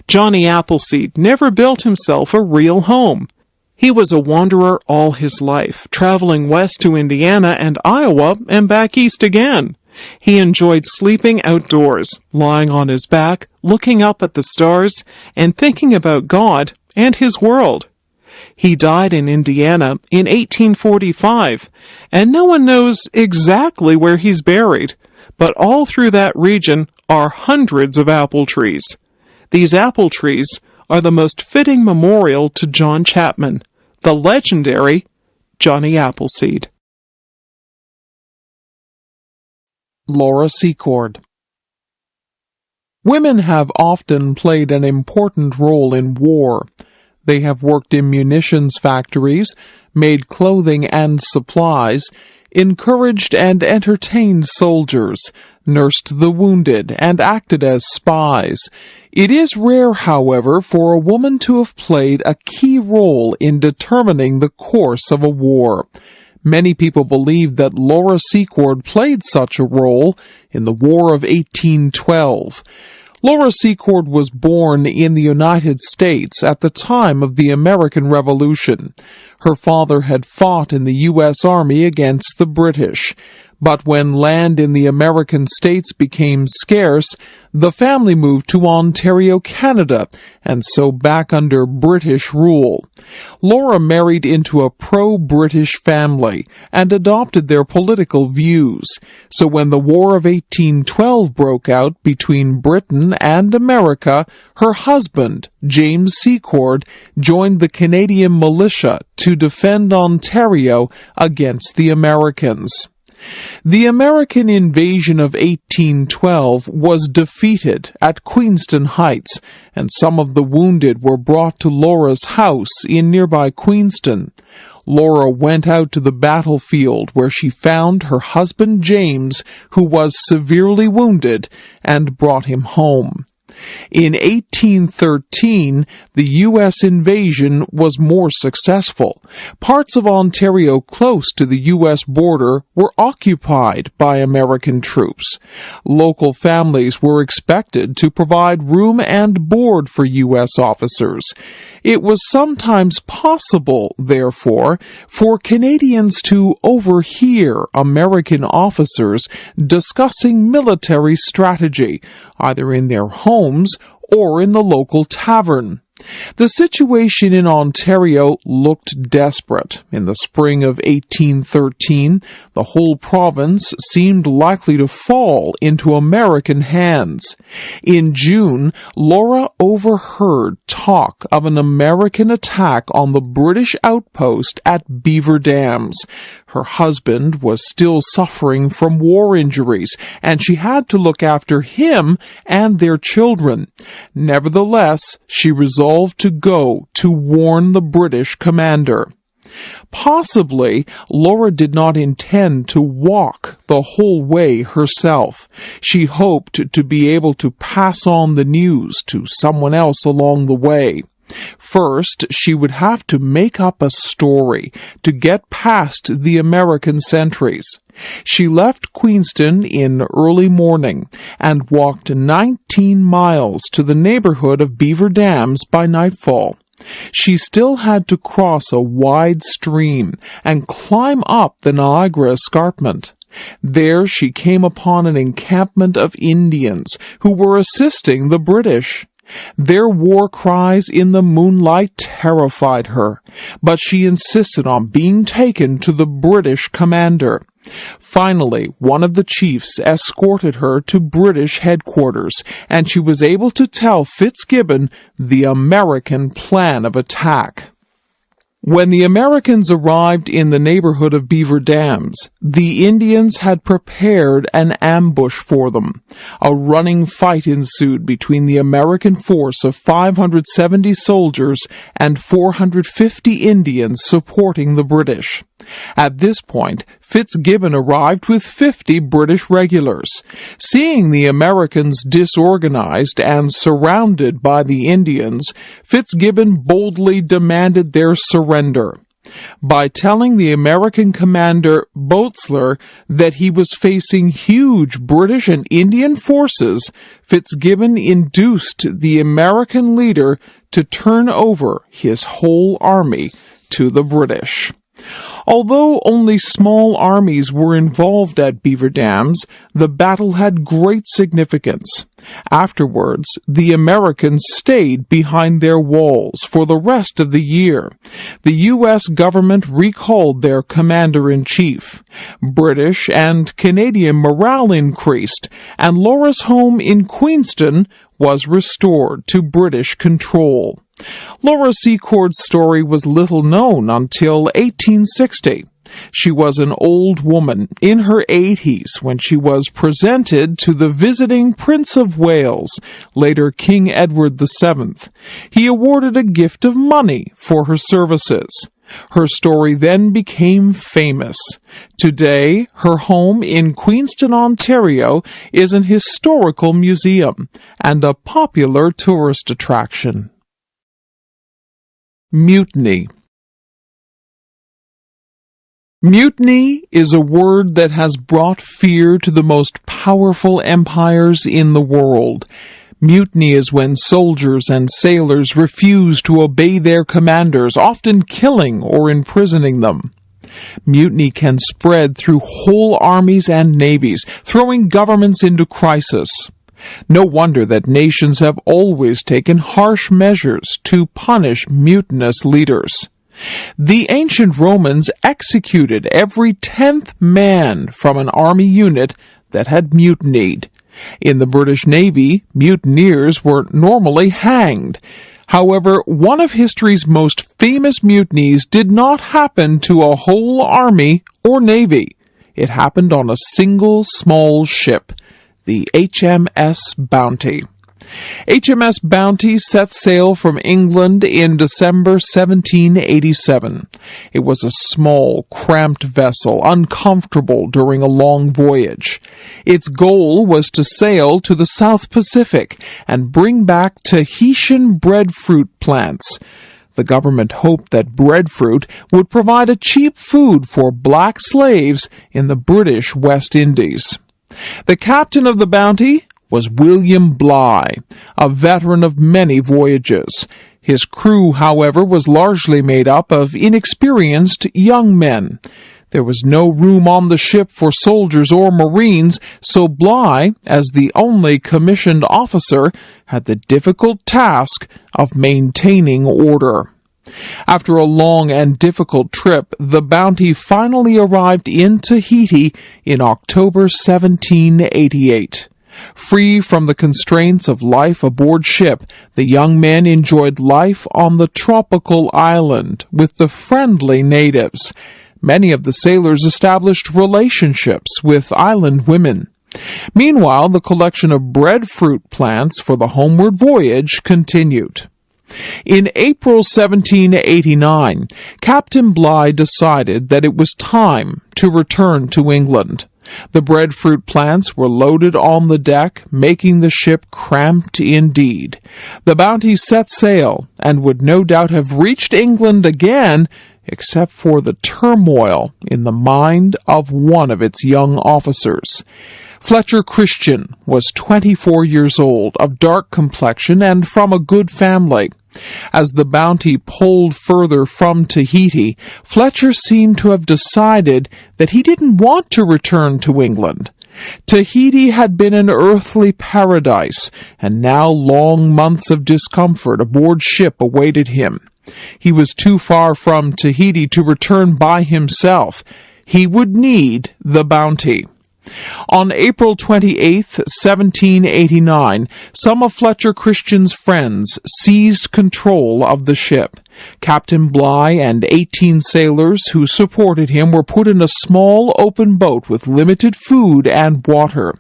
Johnny Appleseed never built himself a real home. He was a wanderer all his life, traveling west to Indiana and Iowa and back east again. He enjoyed sleeping outdoors, lying on his back, looking up at the stars, and thinking about God and his world. He died in Indiana in 1845, and no one knows exactly where he's buried, but all through that region are hundreds of apple trees. These apple trees are the most fitting memorial to John Chapman, the legendary Johnny Appleseed. Laura Secord. Women have often played an important role in war. They have worked in munitions factories, made clothing and supplies, encouraged and entertained soldiers, nursed the wounded, and acted as spies. It is rare, however, for a woman to have played a key role in determining the course of a war. Many people believe that Laura Secord played such a role in the War of 1812. Laura Secord was born in the United States at the time of the American Revolution. Her father had fought in the U.S. Army against the British. But when land in the American states became scarce, the family moved to Ontario, Canada, and so back under British rule. Laura married into a pro-British family and adopted their political views. So when the War of 1812 broke out between Britain and America, her husband, James Secord, joined the Canadian militia to defend Ontario against the Americans. The American invasion of 1812 was defeated at Queenston Heights, and some of the wounded were brought to Laura's house in nearby Queenston. Laura went out to the battlefield where she found her husband James, who was severely wounded, and brought him home. In 1813, the U.S. invasion was more successful. Parts of Ontario close to the U.S. border were occupied by American troops. Local families were expected to provide room and board for U.S. officers. It was sometimes possible, therefore, for Canadians to overhear American officers discussing military strategy, either in their homes or in the local tavern. The situation in Ontario looked desperate. In the spring of 1813, the whole province seemed likely to fall into American hands. In June, Laura overheard talk of an American attack on the British outpost at Beaver Dams. Her husband was still suffering from war injuries, and she had to look after him and their children. Nevertheless, she resolved to go to warn the British commander. Possibly, Laura did not intend to walk the whole way herself. She hoped to be able to pass on the news to someone else along the way. First, she would have to make up a story to get past the American sentries. She left Queenston in early morning and walked 19 miles to the neighborhood of Beaver Dams by nightfall. She still had to cross a wide stream and climb up the Niagara Escarpment. There she came upon an encampment of Indians who were assisting the British. Their war cries in the moonlight terrified her, but she insisted on being taken to the British commander. Finally, one of the chiefs escorted her to British headquarters, and she was able to tell Fitzgibbon the American plan of attack. When the Americans arrived in the neighborhood of Beaver Dams, the Indians had prepared an ambush for them. A running fight ensued between the American force of 570 soldiers and 450 Indians supporting the British. At this point, Fitzgibbon arrived with 50 British regulars. Seeing the Americans disorganized and surrounded by the Indians, Fitzgibbon boldly demanded their surrender. By telling the American commander Botzler that he was facing huge British and Indian forces, Fitzgibbon induced the American leader to turn over his whole army to the British. Although only small armies were involved at Beaver Dams, the battle had great significance. Afterwards, the Americans stayed behind their walls for the rest of the year. The U.S. government recalled their commander-in-chief. British and Canadian morale increased, and Laura's home in Queenston was restored to British control. Laura Secord's story was little known until 1860. She was an old woman in her 80s when she was presented to the visiting Prince of Wales, later King Edward VII. He awarded a gift of money for her services. Her story then became famous. Today, her home in Queenston, Ontario, is an historical museum and a popular tourist attraction. Mutiny. Mutiny is a word that has brought fear to the most powerful empires in the world. Mutiny is when soldiers and sailors refuse to obey their commanders, often killing or imprisoning them. Mutiny can spread through whole armies and navies, throwing governments into crisis. No wonder that nations have always taken harsh measures to punish mutinous leaders. The ancient Romans executed every 10th man from an army unit that had mutinied. In the British Navy, mutineers were normally hanged. However, one of history's most famous mutinies did not happen to a whole army or navy. It happened on a single small ship, the HMS Bounty. HMS Bounty set sail from England in December 1787. It was a small, cramped vessel, uncomfortable during a long voyage. Its goal was to sail to the South Pacific and bring back Tahitian breadfruit plants. The government hoped that breadfruit would provide a cheap food for black slaves in the British West Indies. The captain of the Bounty was William Bligh, a veteran of many voyages. His crew, however, was largely made up of inexperienced young men. There was no room on the ship for soldiers or marines, so Bligh, as the only commissioned officer, had the difficult task of maintaining order. After a long and difficult trip, the Bounty finally arrived in Tahiti in October 1788. Free from the constraints of life aboard ship, the young men enjoyed life on the tropical island with the friendly natives. Many of the sailors established relationships with island women. Meanwhile, the collection of breadfruit plants for the homeward voyage continued. In April 1789, Captain Bligh decided that it was time to return to England. The breadfruit plants were loaded on the deck, making the ship cramped indeed. The Bounty set sail, and would no doubt have reached England again, except for the turmoil in the mind of one of its young officers. Fletcher Christian was 24 years old, of dark complexion, and from a good family. As the Bounty pulled further from Tahiti, Fletcher seemed to have decided that he didn't want to return to England. Tahiti had been an earthly paradise, and now long months of discomfort aboard ship awaited him. He was too far from Tahiti to return by himself. He would need the Bounty. On April 28, 1789, some of Fletcher Christian's friends seized control of the ship. Captain Bligh and 18 sailors who supported him were put in a small open boat with limited food and water.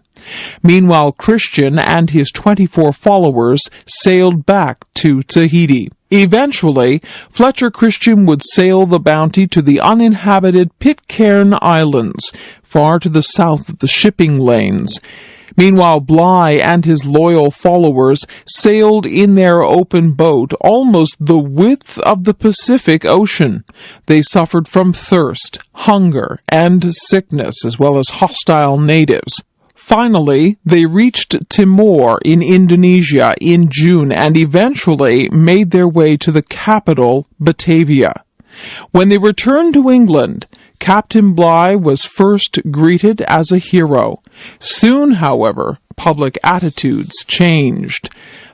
Meanwhile, Christian and his 24 followers sailed back to Tahiti. Eventually, Fletcher Christian would sail the Bounty to the uninhabited Pitcairn Islands, far to the south of the shipping lanes. Meanwhile, Bligh and his loyal followers sailed in their open boat almost the width of the Pacific Ocean. They suffered from thirst, hunger, and sickness, as well as hostile natives. Finally, they reached Timor in Indonesia in June and eventually made their way to the capital, Batavia. When they returned to England, Captain Bligh was first greeted as a hero. Soon, however, public attitudes changed.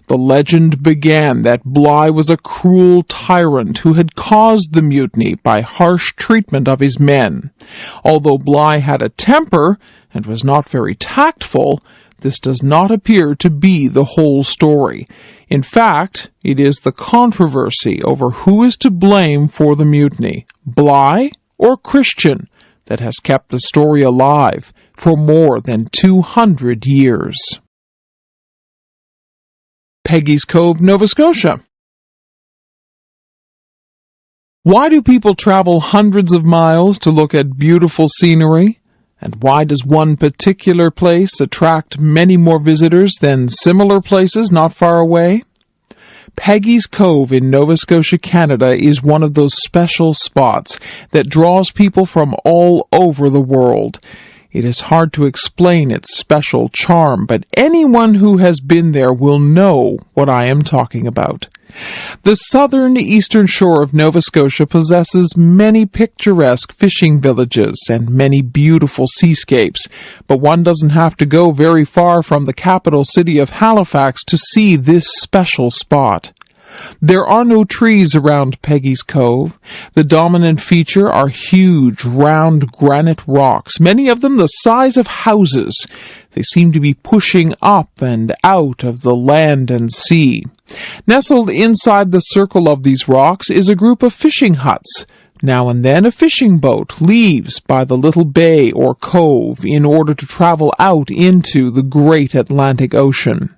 The legend began that Bligh was a cruel tyrant who had caused the mutiny by harsh treatment of his men. Although Bligh had a temper and was not very tactful, this does not appear to be the whole story. In fact, it is the controversy over who is to blame for the mutiny, Bligh or Christian, that has kept the story alive for more than 200 years. Peggys Cove, Nova Scotia. Why do people travel hundreds of miles to look at beautiful scenery? And why does one particular place attract many more visitors than similar places not far away? Peggys Cove in Nova Scotia, Canada is one of those special spots that draws people from all over the world. It is hard to explain its special charm, but anyone who has been there will know what I am talking about. The southern eastern shore of Nova Scotia possesses many picturesque fishing villages and many beautiful seascapes, but one doesn't have to go very far from the capital city of Halifax to see this special spot. There are no trees around Peggys Cove. The dominant feature are huge, round granite rocks, many of them the size of houses. They seem to be pushing up and out of the land and sea. Nestled inside the circle of these rocks is a group of fishing huts. Now and then a fishing boat leaves by the little bay or cove in order to travel out into the great Atlantic Ocean.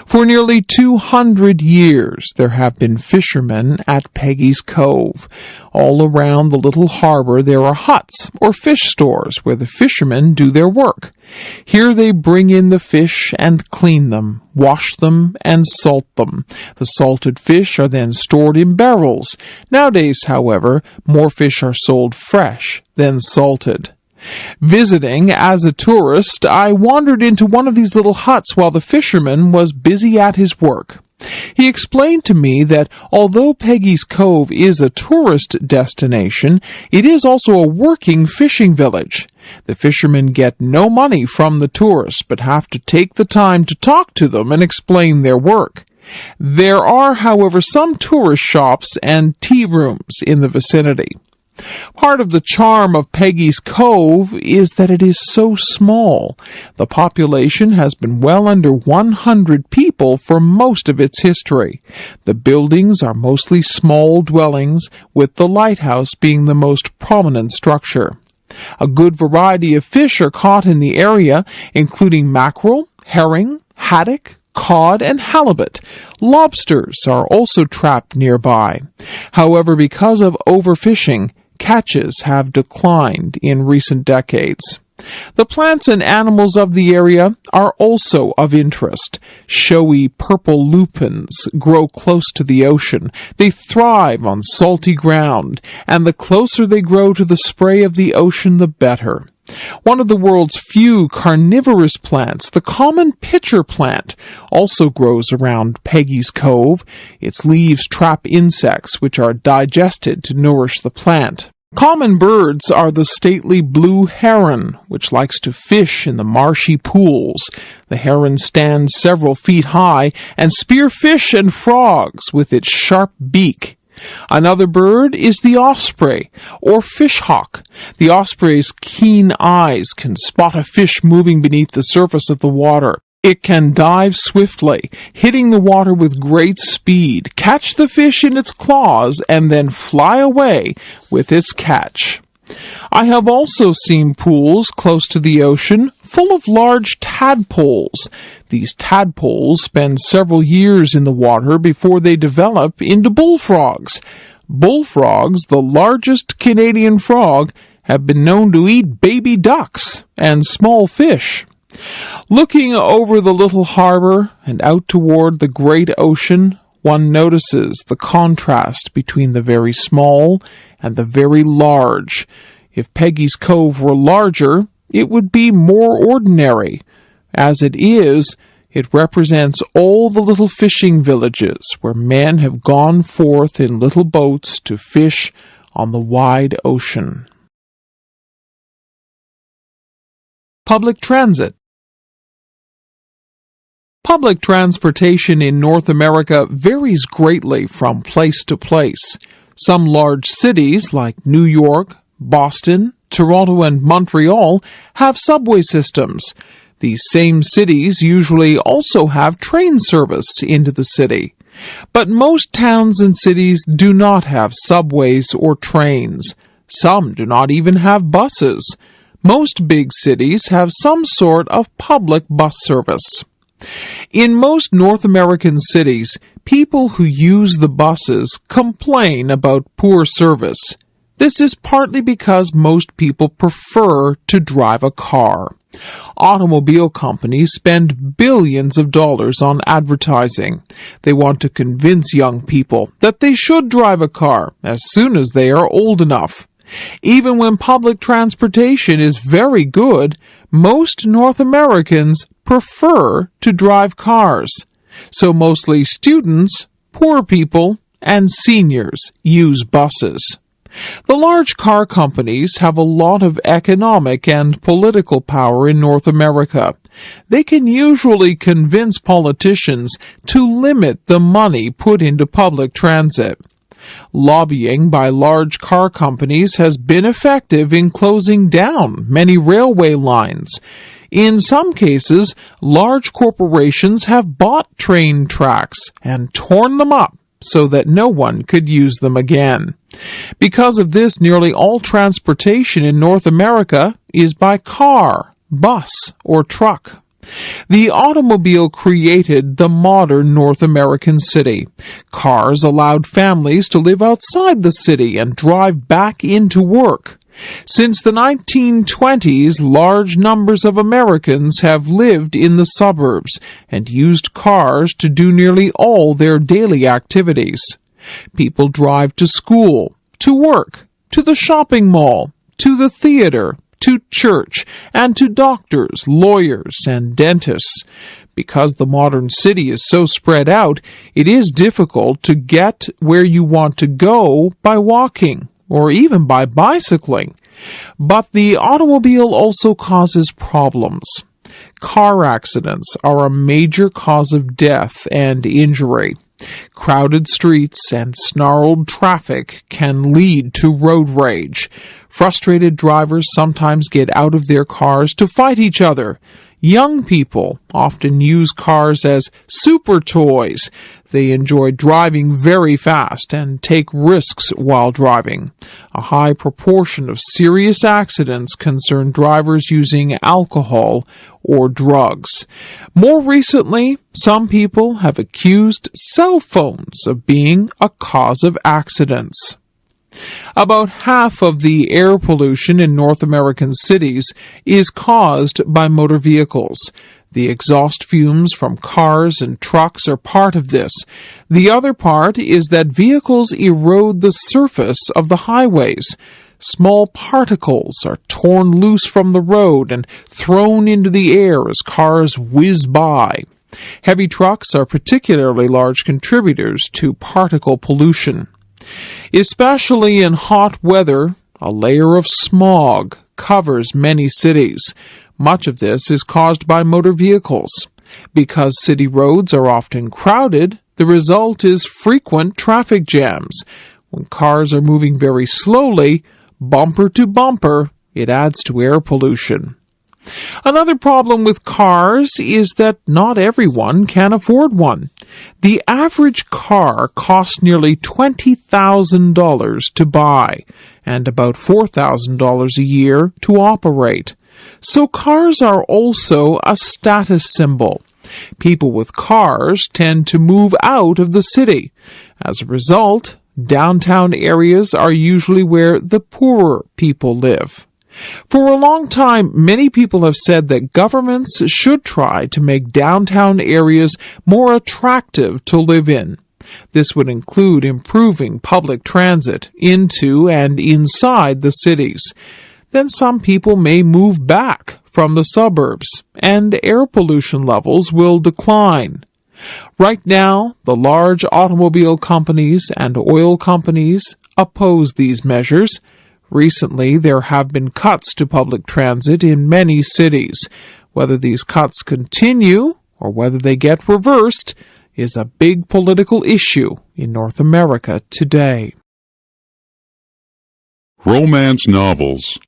For nearly 200 years there have been fishermen at Peggys Cove. All around the little harbor there are huts or fish stores where the fishermen do their work. Here they bring in the fish and clean them, wash them and salt them. The salted fish are then stored in barrels. Nowadays, however, more fish are sold fresh than salted. Visiting as a tourist, I wandered into one of these little huts while the fisherman was busy at his work. He explained to me that although Peggys Cove is a tourist destination, it is also a working fishing village. The fishermen get no money from the tourists, but have to take the time to talk to them and explain their work. There are, however, some tourist shops and tea rooms in the vicinity. Part of the charm of Peggys Cove is that it is so small. The population has been well under 100 people for most of its history. The buildings are mostly small dwellings, with the lighthouse being the most prominent structure. A good variety of fish are caught in the area, including mackerel, herring, haddock, cod, and halibut. Lobsters are also trapped nearby. However, because of overfishing, catches have declined in recent decades. The plants and animals of the area are also of interest. Showy purple lupins grow close to the ocean. They thrive on salty ground, and the closer they grow to the spray of the ocean, the better. One of the world's few carnivorous plants, the common pitcher plant, also grows around Peggys Cove. Its leaves trap insects, which are digested to nourish the plant. Common birds are the stately blue heron, which likes to fish in the marshy pools. The heron stands several feet high and spears fish and frogs with its sharp beak. Another bird is the osprey, or fish hawk. The osprey's keen eyes can spot a fish moving beneath the surface of the water. It can dive swiftly, hitting the water with great speed, catch the fish in its claws, and then fly away with its catch. I have also seen pools close to the ocean full of large tadpoles. These tadpoles spend several years in the water before they develop into bullfrogs. Bullfrogs, the largest Canadian frog, have been known to eat baby ducks and small fish. Looking over the little harbor and out toward the great ocean, one notices the contrast between the very small and the very large. If Peggys Cove were larger, it would be more ordinary. As it is, it represents all the little fishing villages where men have gone forth in little boats to fish on the wide ocean. Public transit. Public transportation in North America varies greatly from place to place. Some large cities like New York, Boston, Toronto, and Montreal have subway systems. These same cities usually also have train service into the city. But most towns and cities do not have subways or trains. Some do not even have buses. Most big cities have some sort of public bus service. In most North American cities, people who use the buses complain about poor service. This is partly because most people prefer to drive a car. Automobile companies spend billions of dollars on advertising. They want to convince young people that they should drive a car as soon as they are old enough. Even when public transportation is very good, most North Americans prefer to drive cars. So mostly students, poor people, and seniors use buses. The large car companies have a lot of economic and political power in North America. They can usually convince politicians to limit the money put into public transit. Lobbying by large car companies has been effective in closing down many railway lines. In some cases, large corporations have bought train tracks and torn them up so that no one could use them again. Because of this, nearly all transportation in North America is by car, bus, or truck. The automobile created the modern North American city. Cars allowed families to live outside the city and drive back into work. Since the 1920s, large numbers of Americans have lived in the suburbs and used cars to do nearly all their daily activities. People drive to school, to work, to the shopping mall, to the theater, to church, and to doctors, lawyers, and dentists. Because the modern city is so spread out, it is difficult to get where you want to go by walking, or even by bicycling. But the automobile also causes problems. Car accidents are a major cause of death and injury. Crowded streets and snarled traffic can lead to road rage. Frustrated drivers sometimes get out of their cars to fight each other. Young people often use cars as super toys. They enjoy driving very fast and take risks while driving. A high proportion of serious accidents concern drivers using alcohol or drugs. More recently, some people have accused cell phones of being a cause of accidents. About half of the air pollution in North American cities is caused by motor vehicles. The exhaust fumes from cars and trucks are part of this. The other part is that vehicles erode the surface of the highways. Small particles are torn loose from the road and thrown into the air as cars whiz by. Heavy trucks are particularly large contributors to particle pollution. Especially in hot weather, a layer of smog covers many cities. Much of this is caused by motor vehicles. Because city roads are often crowded, the result is frequent traffic jams. When cars are moving very slowly, bumper to bumper, it adds to air pollution. Another problem with cars is that not everyone can afford one. The average car costs nearly $20,000 to buy and about $4,000 a year to operate. So cars are also a status symbol. People with cars tend to move out of the city. As a result, downtown areas are usually where the poorer people live. For a long time, many people have said that governments should try to make downtown areas more attractive to live in. This would include improving public transit into and inside the cities. Then some people may move back from the suburbs, and air pollution levels will decline. Right now, the large automobile companies and oil companies oppose these measures. Recently, there have been cuts to public transit in many cities. Whether these cuts continue or whether they get reversed is a big political issue in North America today. Romance novels.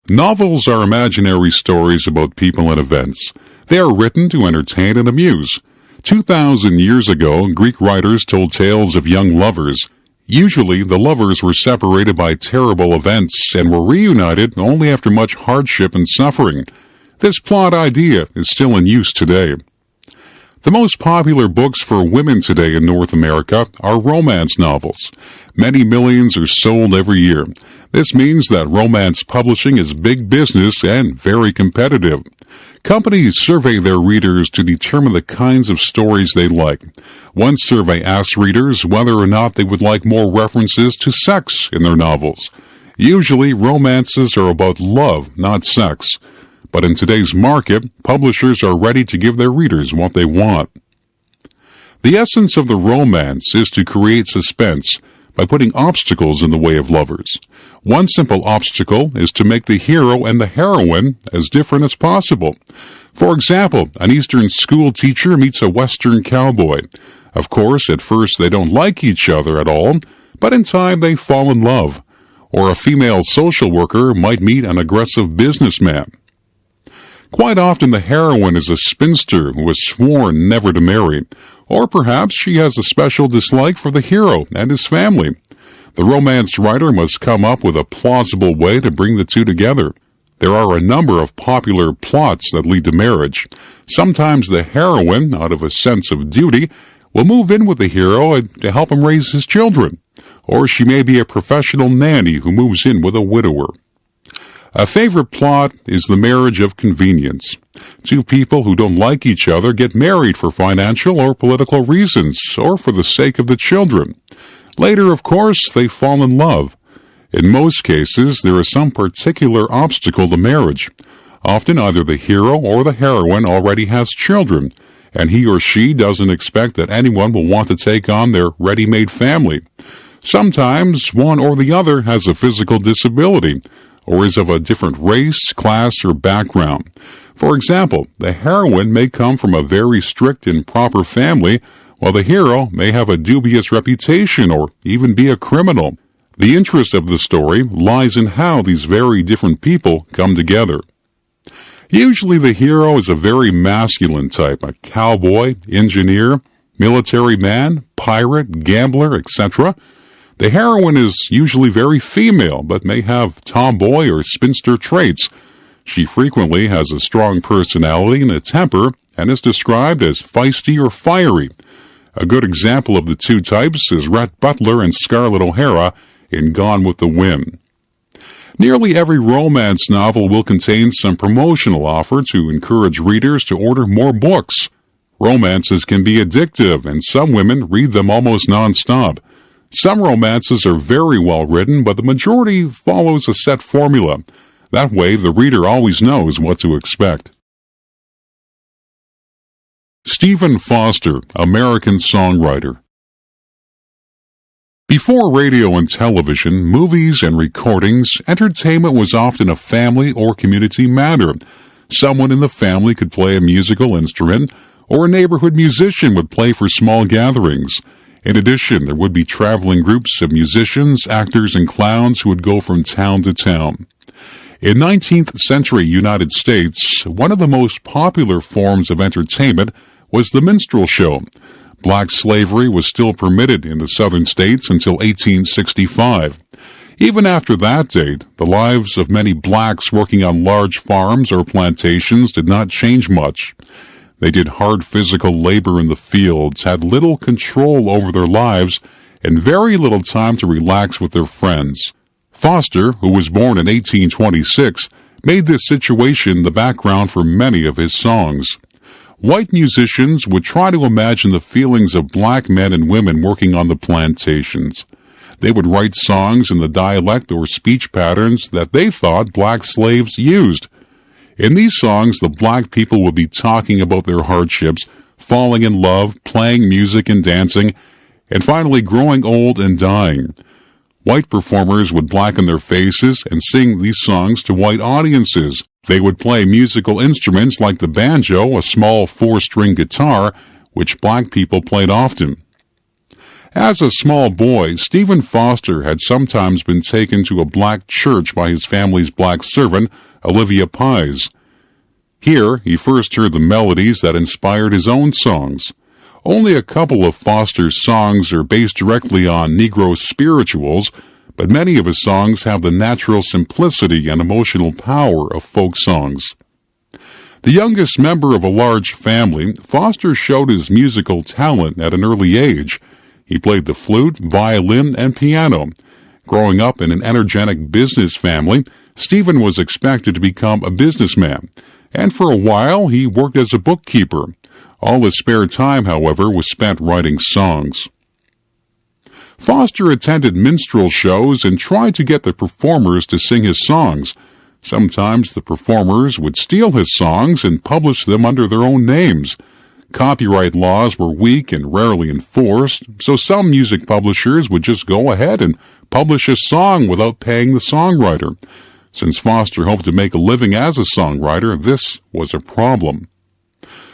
Novels are imaginary stories about people and events. They are written to entertain and amuse. 2,000 years ago, Greek writers told tales of young lovers. Usually, the lovers were separated by terrible events and were reunited only after much hardship and suffering. This plot idea is still in use today. The most popular books for women today in North America are romance novels. Many millions are sold every year. This means that romance publishing is big business and very competitive. Companies survey their readers to determine the kinds of stories they like. One survey asks readers whether or not they would like more references to sex in their novels. Usually, romances are about love, not sex. But in today's market, publishers are ready to give their readers what they want. The essence of the romance is to create suspense by putting obstacles in the way of lovers. One simple obstacle is to make the hero and the heroine as different as possible. For example, an Eastern school teacher meets a Western cowboy. Of course, at first they don't like each other at all, but in time they fall in love. Or a female social worker might meet an aggressive businessman. Quite often the heroine is a spinster who has sworn never to marry, or perhaps she has a special dislike for the hero and his family. The romance writer must come up with a plausible way to bring the two together. There are a number of popular plots that lead to marriage. Sometimes the heroine, out of a sense of duty, will move in with the hero to help him raise his children, or she may be a professional nanny who moves in with a widower. A favorite plot is the marriage of convenience. Two people who don't like each other get married for financial or political reasons, or for the sake of the children. Later, of course, they fall in love. In most cases, there is some particular obstacle to marriage. Often either the hero or the heroine already has children, and he or she doesn't expect that anyone will want to take on their ready-made family. Sometimes one or the other has a physical disability, or is of a different race, class, or background. For example, the heroine may come from a very strict and proper family, while the hero may have a dubious reputation or even be a criminal. The interest of the story lies in how these very different people come together. Usually the hero is a very masculine type, a cowboy, engineer, military man, pirate, gambler, etc. The heroine is usually very female, but may have tomboy or spinster traits. She frequently has a strong personality and a temper, and is described as feisty or fiery. A good example of the two types is Rhett Butler and Scarlett O'Hara in Gone with the Wind. Nearly every romance novel will contain some promotional offer to encourage readers to order more books. Romances can be addictive, and some women read them almost non-stop. Some romances are very well written, but the majority follows a set formula. That way, the reader always knows what to expect. Stephen Foster, American songwriter. Before radio and television, movies and recordings, entertainment was often a family or community matter. Someone in the family could play a musical instrument, or a neighborhood musician would play for small gatherings. In addition, there would be traveling groups of musicians, actors, and clowns who would go from town to town. In 19th century United States, one of the most popular forms of entertainment was the minstrel show. Black slavery was still permitted in the southern states until 1865. Even after that date, the lives of many blacks working on large farms or plantations did not change much. They did hard physical labor in the fields, had little control over their lives, and very little time to relax with their friends. Foster, who was born in 1826, made this situation the background for many of his songs. White musicians would try to imagine the feelings of black men and women working on the plantations. They would write songs in the dialect or speech patterns that they thought black slaves used. In these songs, the black people would be talking about their hardships, falling in love, playing music and dancing, and finally growing old and dying. White performers would blacken their faces and sing these songs to white audiences. They would play musical instruments like the banjo, a small 4-string guitar, which black people played often. As a small boy, Stephen Foster had sometimes been taken to a black church by his family's black servant, Olivia Pies. Here, he first heard the melodies that inspired his own songs. Only a couple of Foster's songs are based directly on Negro spirituals, but many of his songs have the natural simplicity and emotional power of folk songs. The youngest member of a large family, Foster showed his musical talent at an early age. He played the flute, violin, and piano. Growing up in an energetic business family, Stephen was expected to become a businessman, and for a while he worked as a bookkeeper. All his spare time, however, was spent writing songs. Foster attended minstrel shows and tried to get the performers to sing his songs. Sometimes the performers would steal his songs and publish them under their own names. Copyright laws were weak and rarely enforced, so some music publishers would just go ahead and publish a song without paying the songwriter. Since Foster hoped to make a living as a songwriter, this was a problem.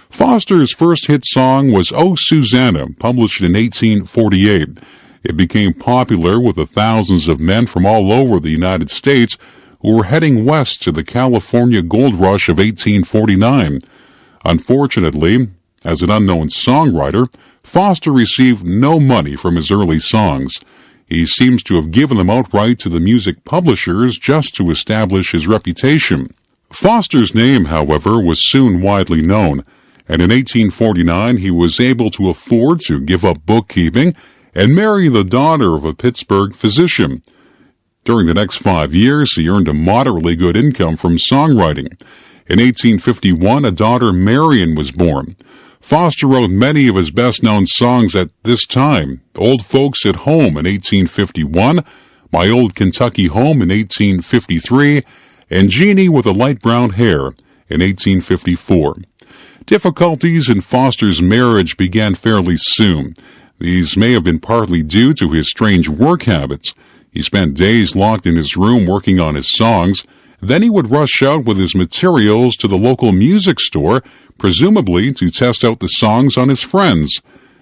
Foster's first hit song was "Oh Susanna," published in 1848. It became popular with the thousands of men from all over the United States who were heading west to the California gold rush of 1849. Unfortunately, as an unknown songwriter, Foster received no money from his early songs. He seems to have given them outright to the music publishers just to establish his reputation. Foster's name, however, was soon widely known, and in 1849 he was able to afford to give up bookkeeping and marry the daughter of a Pittsburgh physician. During the next 5 years, he earned a moderately good income from songwriting. In 1851, a daughter, Marion, was born. Foster wrote many of his best-known songs at this time: "Old Folks at Home" in 1851, "My Old Kentucky Home" in 1853, and "Jeannie with the Light Brown Hair" in 1854. Difficulties in Foster's marriage began fairly soon. These may have been partly due to his strange work habits. He spent days locked in his room working on his songs. Then he would rush out with his materials to the local music store, presumably to test out the songs on his friends.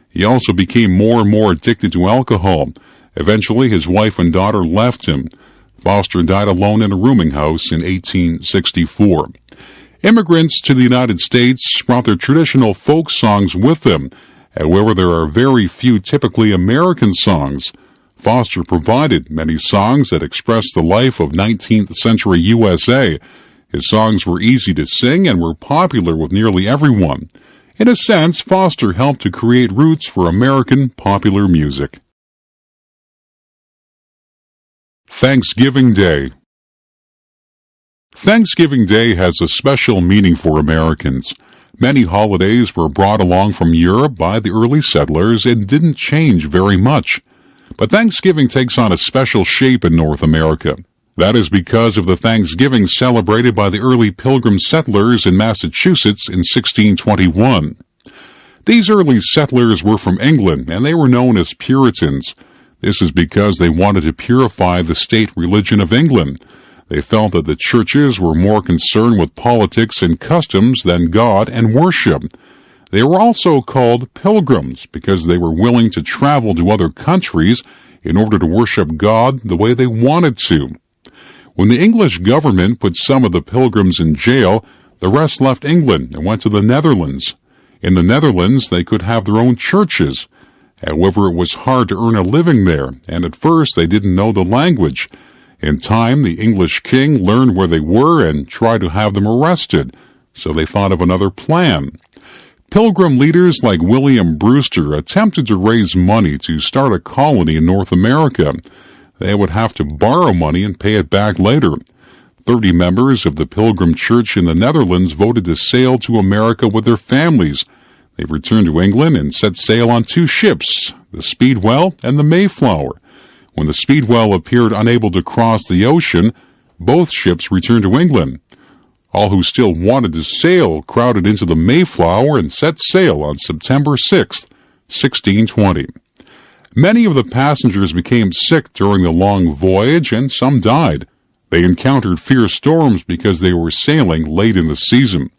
He also became more and more addicted to alcohol. Eventually, his wife and daughter left him. Foster died alone in a rooming house in 1864. Immigrants to the United States brought their traditional folk songs with them. However, there are very few typically American songs. Foster provided many songs that expressed the life of 19th century USA. His songs were easy to sing and were popular with nearly everyone. In a sense, Foster helped to create roots for American popular music. Thanksgiving Day. Thanksgiving Day has a special meaning for Americans. Many holidays were brought along from Europe by the early settlers and didn't change very much. But Thanksgiving takes on a special shape in North America. That is because of the Thanksgiving celebrated by the early Pilgrim settlers in Massachusetts in 1621. These early settlers were from England, and they were known as Puritans. This is because they wanted to purify the state religion of England. They felt that the churches were more concerned with politics and customs than God and worship. They were also called pilgrims because they were willing to travel to other countries in order to worship God the way they wanted to. When the English government put some of the pilgrims in jail, the rest left England and went to the Netherlands. In the Netherlands, they could have their own churches. However, it was hard to earn a living there, and at first they didn't know the language. In time, the English king learned where they were and tried to have them arrested, so they thought of another plan. Pilgrim leaders like William Brewster attempted to raise money to start a colony in North America. They would have to borrow money and pay it back later. 30 members of the Pilgrim Church in the Netherlands voted to sail to America with their families. They returned to England and set sail on 2 ships, the Speedwell and the Mayflower. When the Speedwell appeared unable to cross the ocean, both ships returned to England. All who still wanted to sail crowded into the Mayflower and set sail on September 6, 1620. Many of the passengers became sick during the long voyage, and some died. They encountered fierce storms because they were sailing late in the season.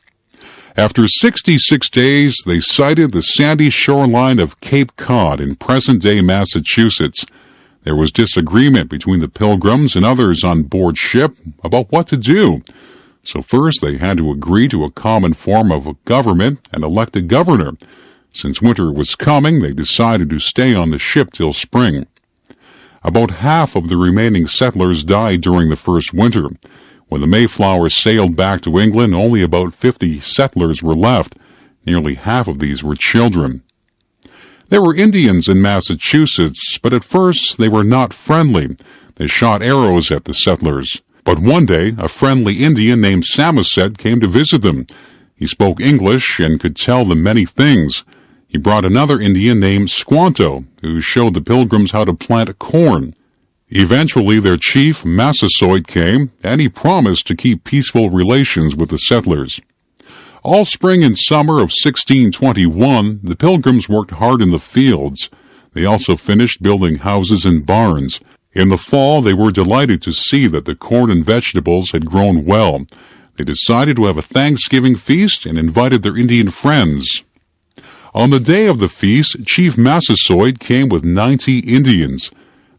After 66 days, they sighted the sandy shoreline of Cape Cod in present-day Massachusetts. There was disagreement between the Pilgrims and others on board ship about what to do. So first they had to agree to a common form of government and elect a governor. Since winter was coming, they decided to stay on the ship till spring. About half of the remaining settlers died during the first winter. When the Mayflower sailed back to England, only about 50 settlers were left. Nearly half of these were children. There were Indians in Massachusetts, but at first they were not friendly. They shot arrows at the settlers. But one day, a friendly Indian named Samoset came to visit them. He spoke English and could tell them many things. He brought another Indian named Squanto, who showed the Pilgrims how to plant corn. Eventually, their chief, Massasoit, came, and he promised to keep peaceful relations with the settlers. All spring and summer of 1621, the Pilgrims worked hard in the fields. They also finished building houses and barns. In the fall, they were delighted to see that the corn and vegetables had grown well. They decided to have a Thanksgiving feast and invited their Indian friends. On the day of the feast, Chief Massasoit came with 90 Indians.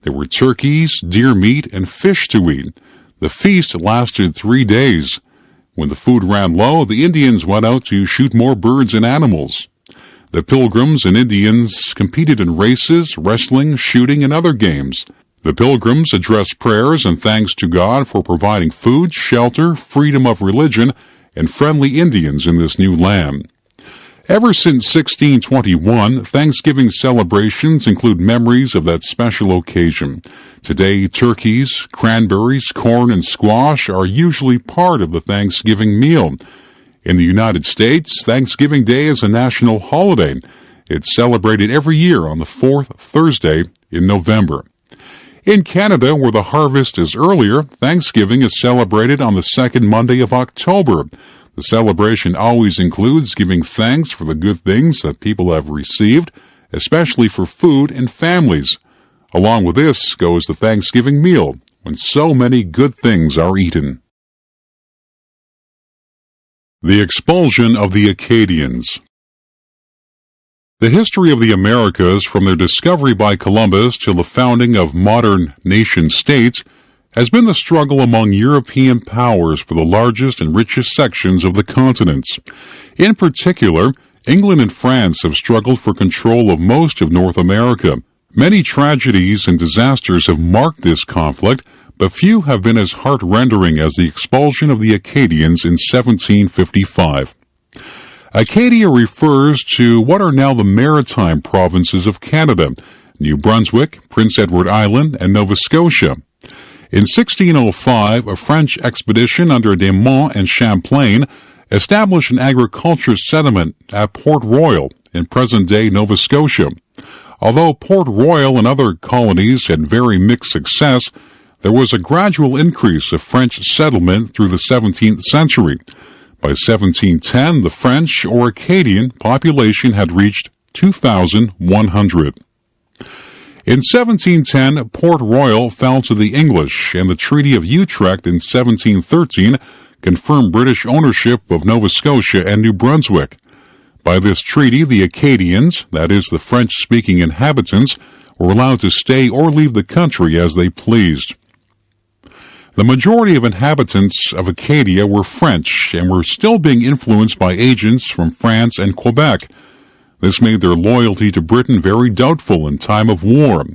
There were turkeys, deer meat, and fish to eat. The feast lasted 3 days. When the food ran low, the Indians went out to shoot more birds and animals. The Pilgrims and Indians competed in races, wrestling, shooting, and other games. The Pilgrims addressed prayers and thanks to God for providing food, shelter, freedom of religion, and friendly Indians in this new land. Ever since 1621, Thanksgiving celebrations include memories of that special occasion. Today, turkeys, cranberries, corn, and squash are usually part of the Thanksgiving meal. In the United States, Thanksgiving Day is a national holiday. It's celebrated every year on the fourth Thursday in November. In Canada, where the harvest is earlier, Thanksgiving is celebrated on the second Monday of October. The celebration always includes giving thanks for the good things that people have received, especially for food and families. Along with this goes the Thanksgiving meal, when so many good things are eaten. The expulsion of the Acadians. The history of the Americas, from their discovery by Columbus till the founding of modern nation-states, has been the struggle among European powers for the largest and richest sections of the continents. In particular, England and France have struggled for control of most of North America. Many tragedies and disasters have marked this conflict, but few have been as heart-rending as the expulsion of the Acadians in 1755. Acadia refers to what are now the maritime provinces of Canada, New Brunswick, Prince Edward Island, and Nova Scotia. In 1605, a French expedition under De Monts and Champlain established an agriculture settlement at Port Royal in present-day Nova Scotia. Although Port Royal and other colonies had very mixed success, there was a gradual increase of French settlement through the 17th century. By 1710, the French or Acadian population had reached 2,100. In 1710, Port Royal fell to the English, and the Treaty of Utrecht in 1713 confirmed British ownership of Nova Scotia and New Brunswick. By this treaty, the Acadians, that is, the French-speaking inhabitants, were allowed to stay or leave the country as they pleased. The majority of inhabitants of Acadia were French and were still being influenced by agents from France and Quebec. This made their loyalty to Britain very doubtful in time of war.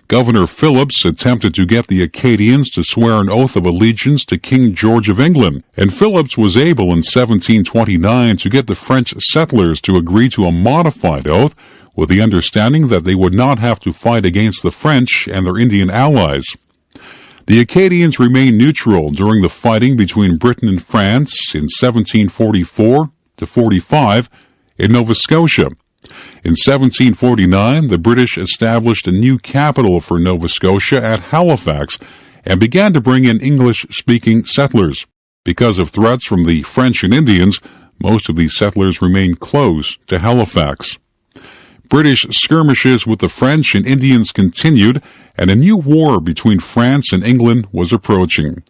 Governor Phillips attempted to get the Acadians to swear an oath of allegiance to King George of England, and Phillips was able in 1729 to get the French settlers to agree to a modified oath with the understanding that they would not have to fight against the French and their Indian allies. The Acadians remained neutral during the fighting between Britain and France in 1744 to 45 in Nova Scotia. In 1749, the British established a new capital for Nova Scotia at Halifax and began to bring in English-speaking settlers. Because of threats from the French and Indians, most of these settlers remained close to Halifax. British skirmishes with the French and Indians continued, and a new war between France and England was approaching.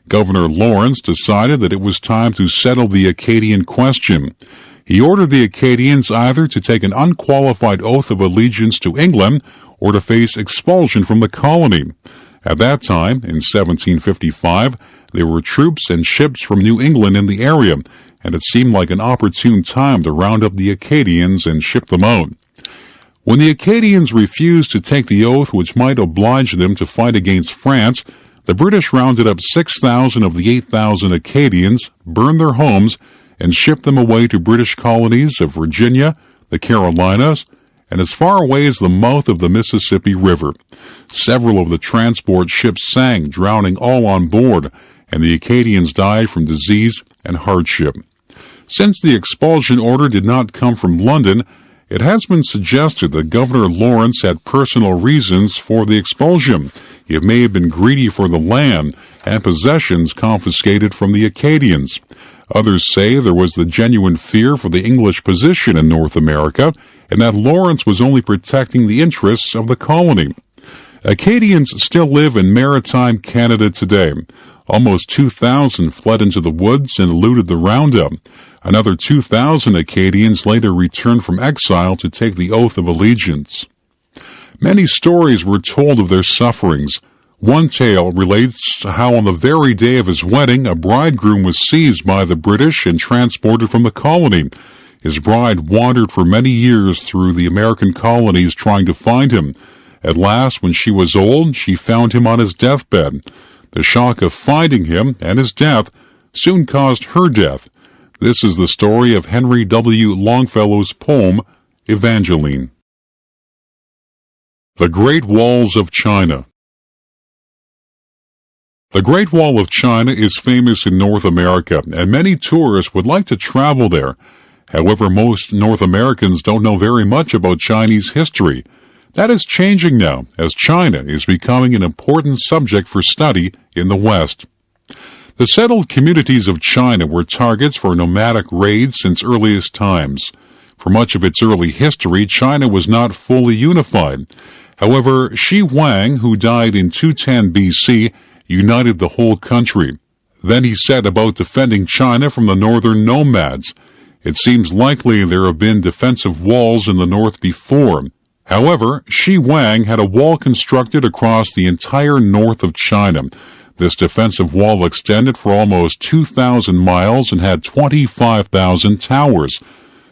Governor Lawrence decided that it was time to settle the Acadian question. He ordered the Acadians either to take an unqualified oath of allegiance to England or to face expulsion from the colony. At that time, in 1755, there were troops and ships from New England in the area, and it seemed like an opportune time to round up the Acadians and ship them out. When the Acadians refused to take the oath which might oblige them to fight against France, the British rounded up 6,000 of the 8,000 Acadians, burned their homes, and shipped them away to British colonies of Virginia, the Carolinas, and as far away as the mouth of the Mississippi River. Several of the transport ships sank, drowning all on board, and the Acadians died from disease and hardship. Since the expulsion order did not come from London, it has been suggested that Governor Lawrence had personal reasons for the expulsion. He may have been greedy for the land and possessions confiscated from the Acadians. Others say there was the genuine fear for the English position in North America, and that Lawrence was only protecting the interests of the colony. Acadians still live in maritime Canada today. Almost 2,000 fled into the woods and eluded the roundup. Another 2,000 Acadians later returned from exile to take the oath of allegiance. Many stories were told of their sufferings. One tale relates to how on the very day of his wedding, a bridegroom was seized by the British and transported from the colony. His bride wandered for many years through the American colonies trying to find him. At last, when she was old, she found him on his deathbed. The shock of finding him and his death soon caused her death. This is the story of Henry W. Longfellow's poem, Evangeline. The Great Walls of China. The Great Wall of China is famous in North America, and many tourists would like to travel there. However, most North Americans don't know very much about Chinese history. That is changing now, as China is becoming an important subject for study in the West. The settled communities of China were targets for nomadic raids since earliest times. For much of its early history, China was not fully unified. However, Shi Huang, who died in 210 BC, united the whole country. Then he set about defending China from the northern nomads. It seems likely there have been defensive walls in the north before. However, Shi Huang had a wall constructed across the entire north of China. This defensive wall extended for almost 2,000 miles and had 25,000 towers.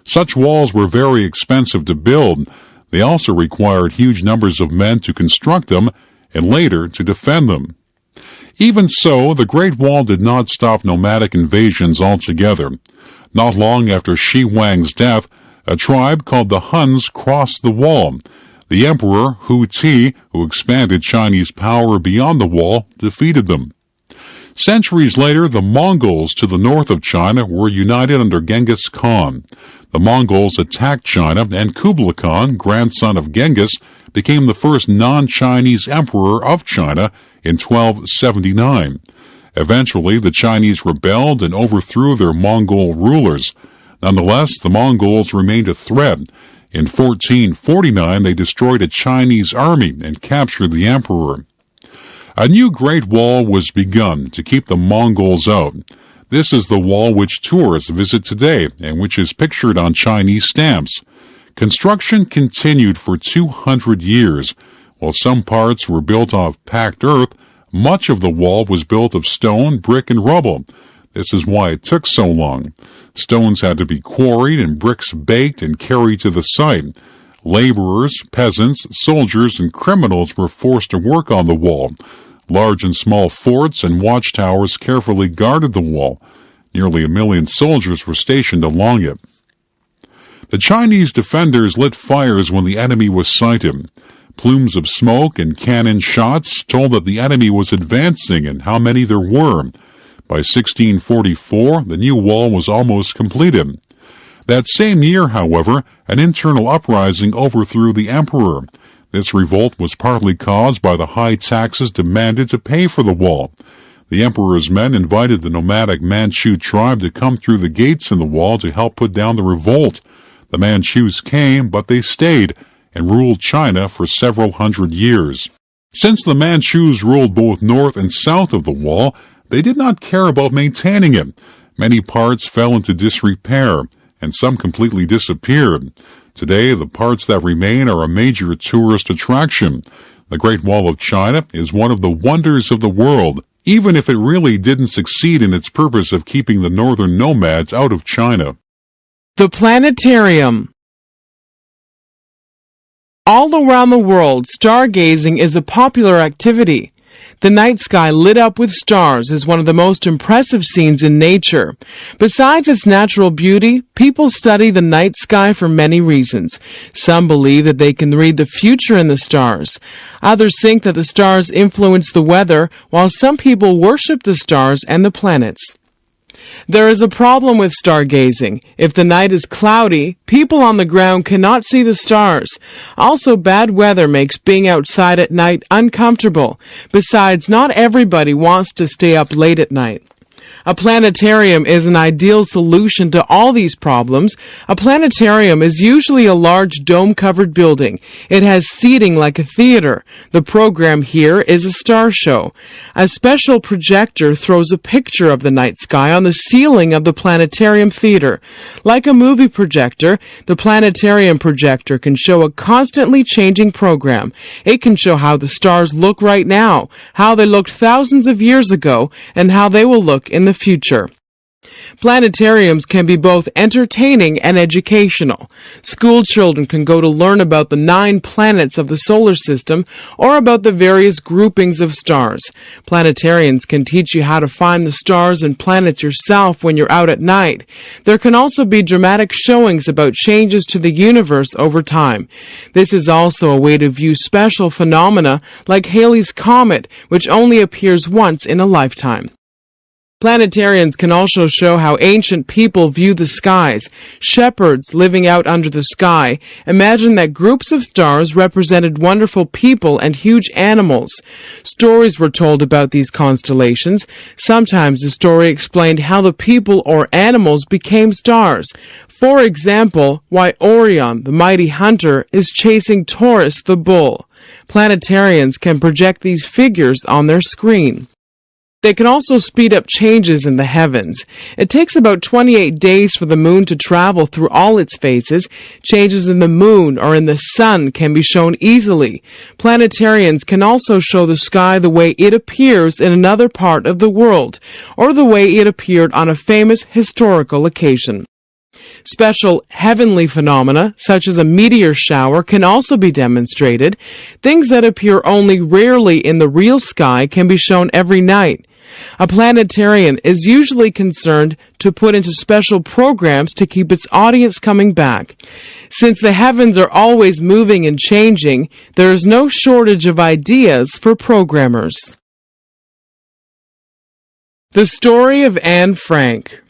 Such walls were very expensive to build. They also required huge numbers of men to construct them and later to defend them. Even so, the Great Wall did not stop nomadic invasions altogether. Not long after Shi Huang's death, a tribe called the Huns crossed the wall. The Emperor Hu Ti, who expanded Chinese power beyond the wall, defeated them. Centuries later, the Mongols to the north of China were united under Genghis Khan. The Mongols attacked China, and Kublai Khan, grandson of Genghis, became the first non-Chinese emperor of China in 1279. Eventually, the Chinese rebelled and overthrew their Mongol rulers. Nonetheless, the Mongols remained a threat. In 1449, they destroyed a Chinese army and captured the emperor. A new Great Wall was begun to keep the Mongols out. This is the wall which tourists visit today and which is pictured on Chinese stamps. Construction continued for 200 years. While some parts were built of packed earth, much of the wall was built of stone, brick, and rubble. This is why it took so long. Stones had to be quarried and bricks baked and carried to the site. Laborers, peasants, soldiers, and criminals were forced to work on the wall. Large and small forts and watchtowers carefully guarded the wall. Nearly 1 million soldiers were stationed along it. The Chinese defenders lit fires when the enemy was sighted. Plumes of smoke and cannon shots told that the enemy was advancing and how many there were. By 1644, the new wall was almost completed. That same year, however, an internal uprising overthrew the emperor. This revolt was partly caused by the high taxes demanded to pay for the wall. The emperor's men invited the nomadic Manchu tribe to come through the gates in the wall to help put down the revolt. The Manchus came, but they stayed and ruled China for several hundred years. Since the Manchus ruled both north and south of the wall, they did not care about maintaining it. Many parts fell into disrepair. and some completely disappeared. Today, the parts that remain are a major tourist attraction. The Great Wall of China is one of the wonders of the world, even if it really didn't succeed in its purpose of keeping the northern nomads out of China. The planetarium. All around the world, stargazing is a popular activity. The night sky lit up with stars is one of the most impressive scenes in nature. Besides its natural beauty, people study the night sky for many reasons. Some believe that they can read the future in the stars. Others think that the stars influence the weather, while some people worship the stars and the planets. There is a problem with stargazing. If the night is cloudy, people on the ground cannot see the stars. Also, bad weather makes being outside at night uncomfortable. Besides, not everybody wants to stay up late at night. A planetarium is an ideal solution to all these problems. A planetarium is usually a large dome-covered building. It has seating like a theater. The program here is a star show. A special projector throws a picture of the night sky on the ceiling of the planetarium theater. Like a movie projector, the planetarium projector can show a constantly changing program. It can show how the stars look right now, how they looked thousands of years ago, and how they will look in the future. Planetariums can be both entertaining and educational. School children can go to learn about the 9 planets of the solar system or about the various groupings of stars. Planetarians can teach you how to find the stars and planets yourself when you're out at night. There can also be dramatic showings about changes to the universe over time. This is also a way to view special phenomena like Halley's Comet, which only appears once in a lifetime. Planetarians can also show how ancient people view the skies. Shepherds living out under the sky imagined that groups of stars represented wonderful people and huge animals. Stories were told about these constellations. Sometimes the story explained how the people or animals became stars. For example, why Orion, the mighty hunter, is chasing Taurus, the bull. Planetarians can project these figures on their screen. They can also speed up changes in the heavens. It takes about 28 days for the moon to travel through all its phases. Changes in the moon or in the sun can be shown easily. Planetarians can also show the sky the way it appears in another part of the world, or the way it appeared on a famous historical occasion. Special heavenly phenomena, such as a meteor shower, can also be demonstrated. Things that appear only rarely in the real sky can be shown every night. A planetarian is usually concerned to put into special programs to keep its audience coming back. Since the heavens are always moving and changing, there is no shortage of ideas for programmers. The story of Anne Frank.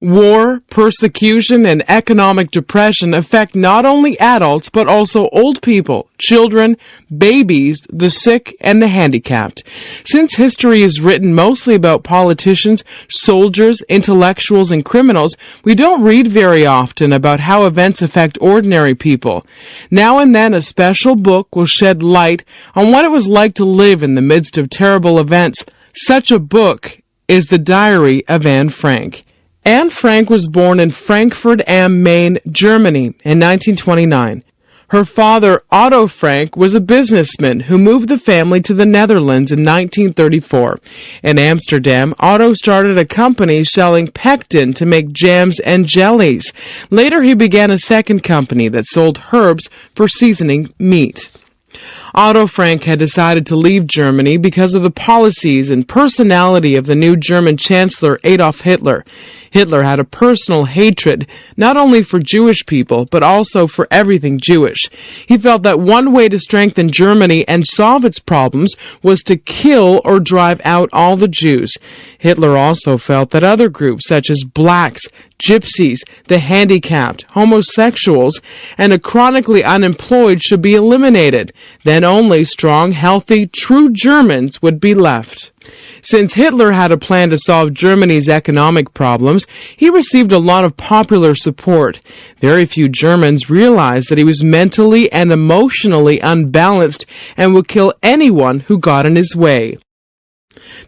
War, persecution, and economic depression affect not only adults but also old people, children, babies, the sick, and the handicapped. Since history is written mostly about politicians, soldiers, intellectuals, and criminals, we don't read very often about how events affect ordinary people. Now and then a special book will shed light on what it was like to live in the midst of terrible events. Such a book is The Diary of Anne Frank. Anne Frank was born in Frankfurt am Main, Germany, in 1929. Her father, Otto Frank, was a businessman who moved the family to the Netherlands in 1934. In Amsterdam, Otto started a company selling pectin to make jams and jellies. Later, he began a second company that sold herbs for seasoning meat. Otto Frank had decided to leave Germany because of the policies and personality of the new German Chancellor Adolf Hitler. Hitler had a personal hatred, not only for Jewish people, but also for everything Jewish. He felt that one way to strengthen Germany and solve its problems was to kill or drive out all the Jews. Hitler also felt that other groups such as blacks, gypsies, the handicapped, homosexuals, and the chronically unemployed should be eliminated. Then only strong, healthy, true Germans would be left. Since Hitler had a plan to solve Germany's economic problems, he received a lot of popular support. Very few Germans realized that he was mentally and emotionally unbalanced and would kill anyone who got in his way.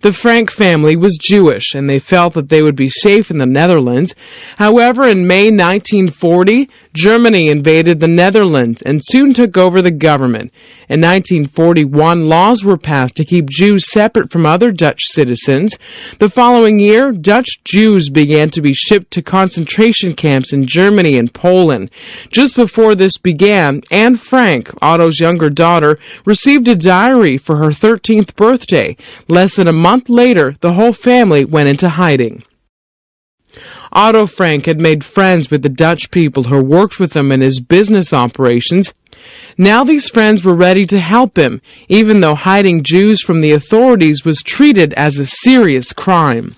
The Frank family was Jewish, and they felt that they would be safe in the Netherlands. However, in May 1940, Germany invaded the Netherlands and soon took over the government. In 1941, laws were passed to keep Jews separate from other Dutch citizens. The following year, Dutch Jews began to be shipped to concentration camps in Germany and Poland. Just before this began, Anne Frank, Otto's younger daughter, received a diary for her 13th birthday. Less than a month later, the whole family went into hiding. Otto Frank had made friends with the Dutch people who worked with him in his business operations. Now these friends were ready to help him, even though hiding Jews from the authorities was treated as a serious crime.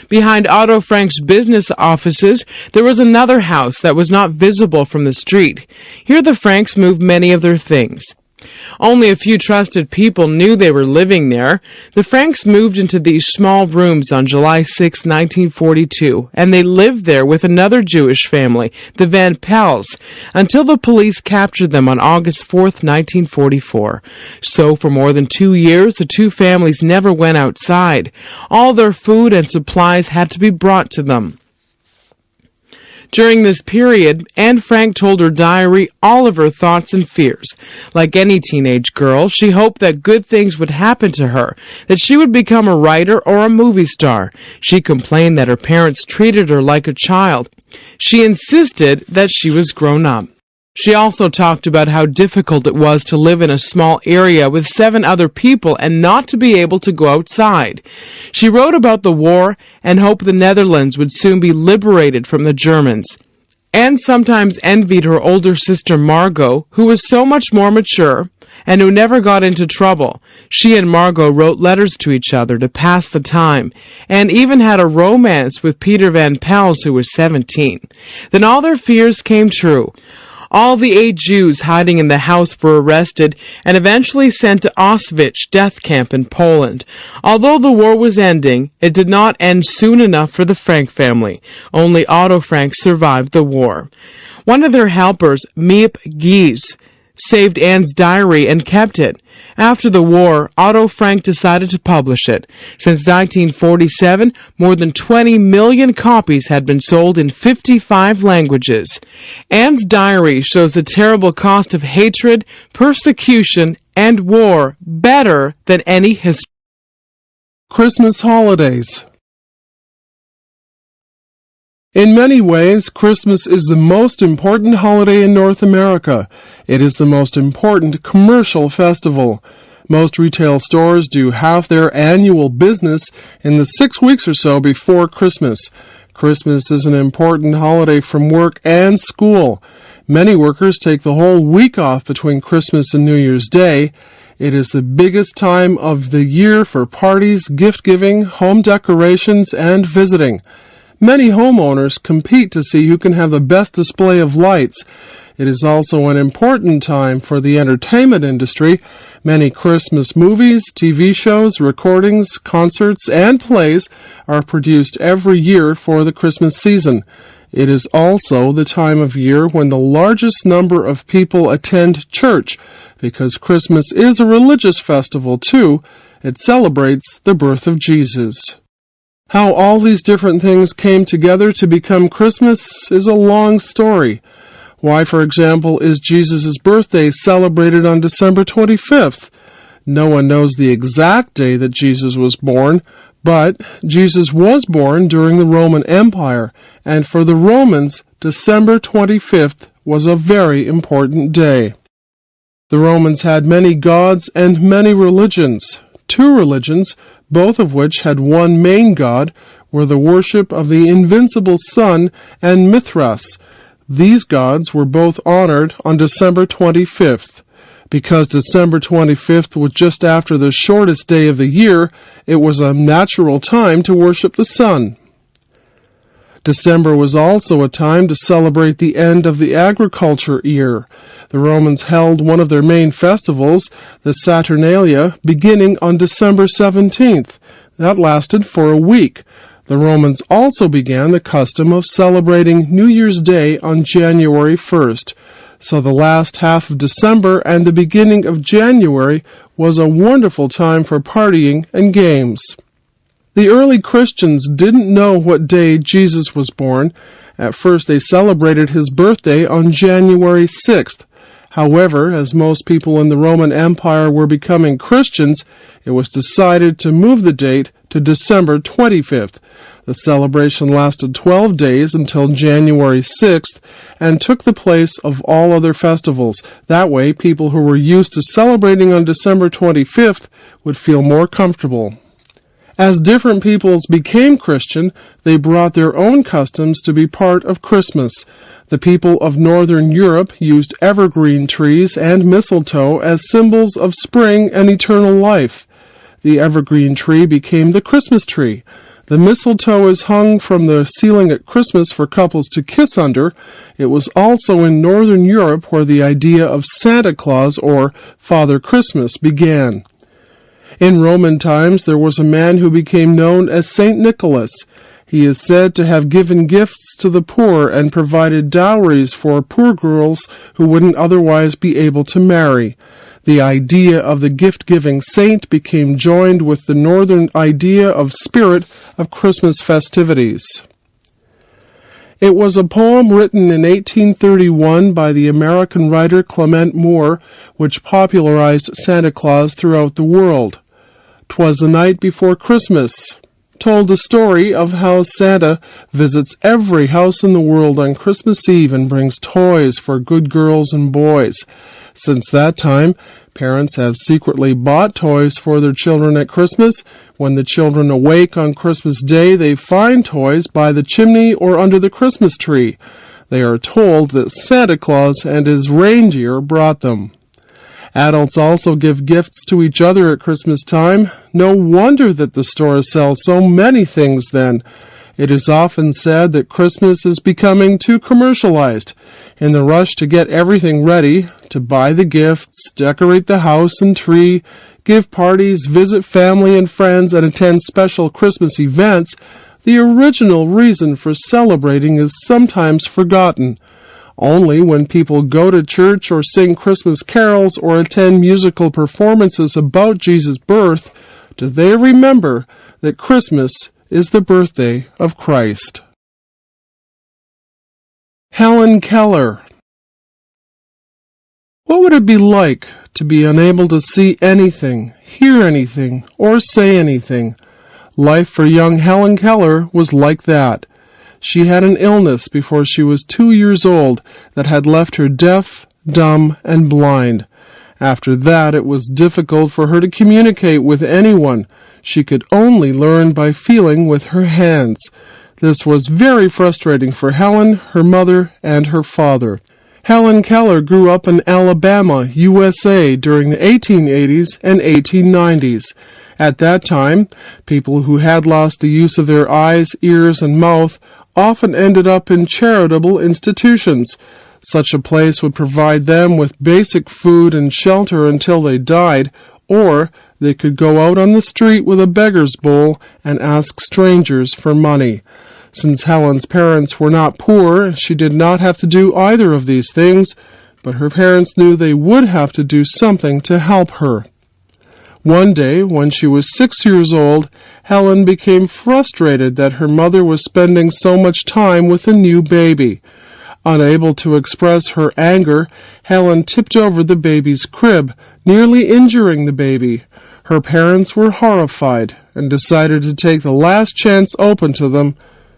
Behind Otto Frank's business offices, there was another house that was not visible from the street. Here the Franks moved many of their things. Only a few trusted people knew they were living there. The Franks moved into these small rooms on July 6, 1942, and they lived there with another Jewish family, the Van Pels, until the police captured them on August 4, 1944. So for more than 2 years, the two families never went outside. All their food and supplies had to be brought to them. During this period, Anne Frank told her diary all of her thoughts and fears. Like any teenage girl, she hoped that good things would happen to her, that she would become a writer or a movie star. She complained that her parents treated her like a child. She insisted that she was grown up. She also talked about how difficult it was to live in a small area with 7 other people and not to be able to go outside. She wrote about the war and hoped the Netherlands would soon be liberated from the Germans. Anne sometimes envied her older sister Margot, who was so much more mature and who never got into trouble. She and Margot wrote letters to each other to pass the time, and even had a romance with Peter Van Pels, who was 17. Then all their fears came true. All the 8 Jews hiding in the house were arrested and eventually sent to Auschwitz death camp in Poland. Although the war was ending, it did not end soon enough for the Frank family. Only Otto Frank survived the war. One of their helpers, Miep Gies, saved Anne's diary and kept it. After the war, Otto Frank decided to publish it. Since 1947, more than 20 million copies had been sold in 55 languages. Anne's diary shows the terrible cost of hatred, persecution, and war better than any history. Christmas holidays. In many ways, Christmas is the most important holiday in North America. It is the most important commercial festival. Most retail stores do half their annual business in the 6 weeks or so before Christmas. Christmas is an important holiday from work and school. Many workers take the whole week off between Christmas and New Year's Day. It is the biggest time of the year for parties, gift-giving, home decorations, and visiting. Many homeowners compete to see who can have the best display of lights. It is also an important time for the entertainment industry. Many Christmas movies, TV shows, recordings, concerts, and plays are produced every year for the Christmas season. It is also the time of year when the largest number of people attend church, because Christmas is a religious festival too. It celebrates the birth of Jesus. How all these different things came together to become Christmas is a long story. Why, for example, is Jesus' birthday celebrated on December 25th? No one knows the exact day that Jesus was born, but Jesus was born during the Roman Empire, and for the Romans, December 25th was a very important day. The Romans had many gods and many religions. 2 religions, both of which had one main god, were the worship of the invincible sun and Mithras. These gods were both honored on December 25th. Because December 25th was just after the shortest day of the year, it was a natural time to worship the sun. December was also a time to celebrate the end of the agriculture year. The Romans held one of their main festivals, the Saturnalia, beginning on December 17th. That lasted for a week. The Romans also began the custom of celebrating New Year's Day on January 1st. So the last half of December and the beginning of January was a wonderful time for partying and games. The early Christians didn't know what day Jesus was born. At first they celebrated his birthday on January 6th. However, as most people in the Roman Empire were becoming Christians, it was decided to move the date to December 25th. The celebration lasted 12 days until January 6th and took the place of all other festivals. That way, people who were used to celebrating on December 25th would feel more comfortable. As different peoples became Christian, they brought their own customs to be part of Christmas. The people of Northern Europe used evergreen trees and mistletoe as symbols of spring and eternal life. The evergreen tree became the Christmas tree. The mistletoe is hung from the ceiling at Christmas for couples to kiss under. It was also in Northern Europe where the idea of Santa Claus or Father Christmas began. In Roman times, there was a man who became known as Saint Nicholas. He is said to have given gifts to the poor and provided dowries for poor girls who wouldn't otherwise be able to marry. The idea of the gift-giving saint became joined with the northern idea of spirit of Christmas festivities. It was a poem written in 1831 by the American writer Clement Moore, which popularized Santa Claus throughout the world. "'Twas the night before Christmas," told the story of how Santa visits every house in the world on Christmas Eve and brings toys for good girls and boys. Since that time, parents have secretly bought toys for their children at Christmas. When the children awake on Christmas Day, they find toys by the chimney or under the Christmas tree. They are told that Santa Claus and his reindeer brought them. Adults also give gifts to each other at Christmas time. No wonder that the stores sell so many things then. It is often said that Christmas is becoming too commercialized. In the rush to get everything ready, to buy the gifts, decorate the house and tree, give parties, visit family and friends, and attend special Christmas events, the original reason for celebrating is sometimes forgotten. Only when people go to church or sing Christmas carols or attend musical performances about Jesus' birth do they remember that Christmas is the birthday of Christ. Helen Keller. What would it be like to be unable to see anything, hear anything, or say anything? Life for young Helen Keller was like that. She had an illness before she was 2 years old that had left her deaf, dumb, and blind. After that, it was difficult for her to communicate with anyone. She could only learn by feeling with her hands. This was very frustrating for Helen, her mother, and her father. Helen Keller grew up in Alabama, USA during the 1880s and 1890s. At that time, people who had lost the use of their eyes, ears, and mouth often ended up in charitable institutions. Such a place would provide them with basic food and shelter until they died, or they could go out on the street with a beggar's bowl and ask strangers for money. Since Helen's parents were not poor, she did not have to do either of these things, but her parents knew they would have to do something to help her. One day, when she was 6 years old, Helen became frustrated that her mother was spending so much time with a new baby. Unable to express her anger, Helen tipped over the baby's crib, nearly injuring the baby. Her parents were horrified and decided to take the last chance open to them.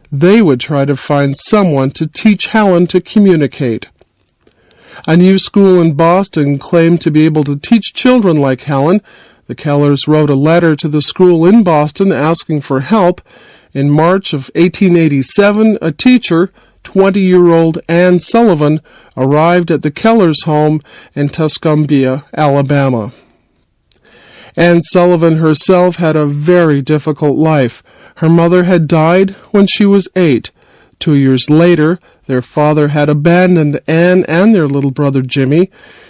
They would try to find someone to teach Helen to communicate. A new school in Boston claimed to be able to teach children like Helen. The Kellers wrote a letter to the school in Boston asking for help. In March of 1887, a teacher, 20-year-old Anne Sullivan, arrived at the Kellers' home in Tuscumbia, Alabama. Anne Sullivan herself had a very difficult life. Her mother had died when she was 8. 2 years later, their father had abandoned Anne and their little brother Jimmy.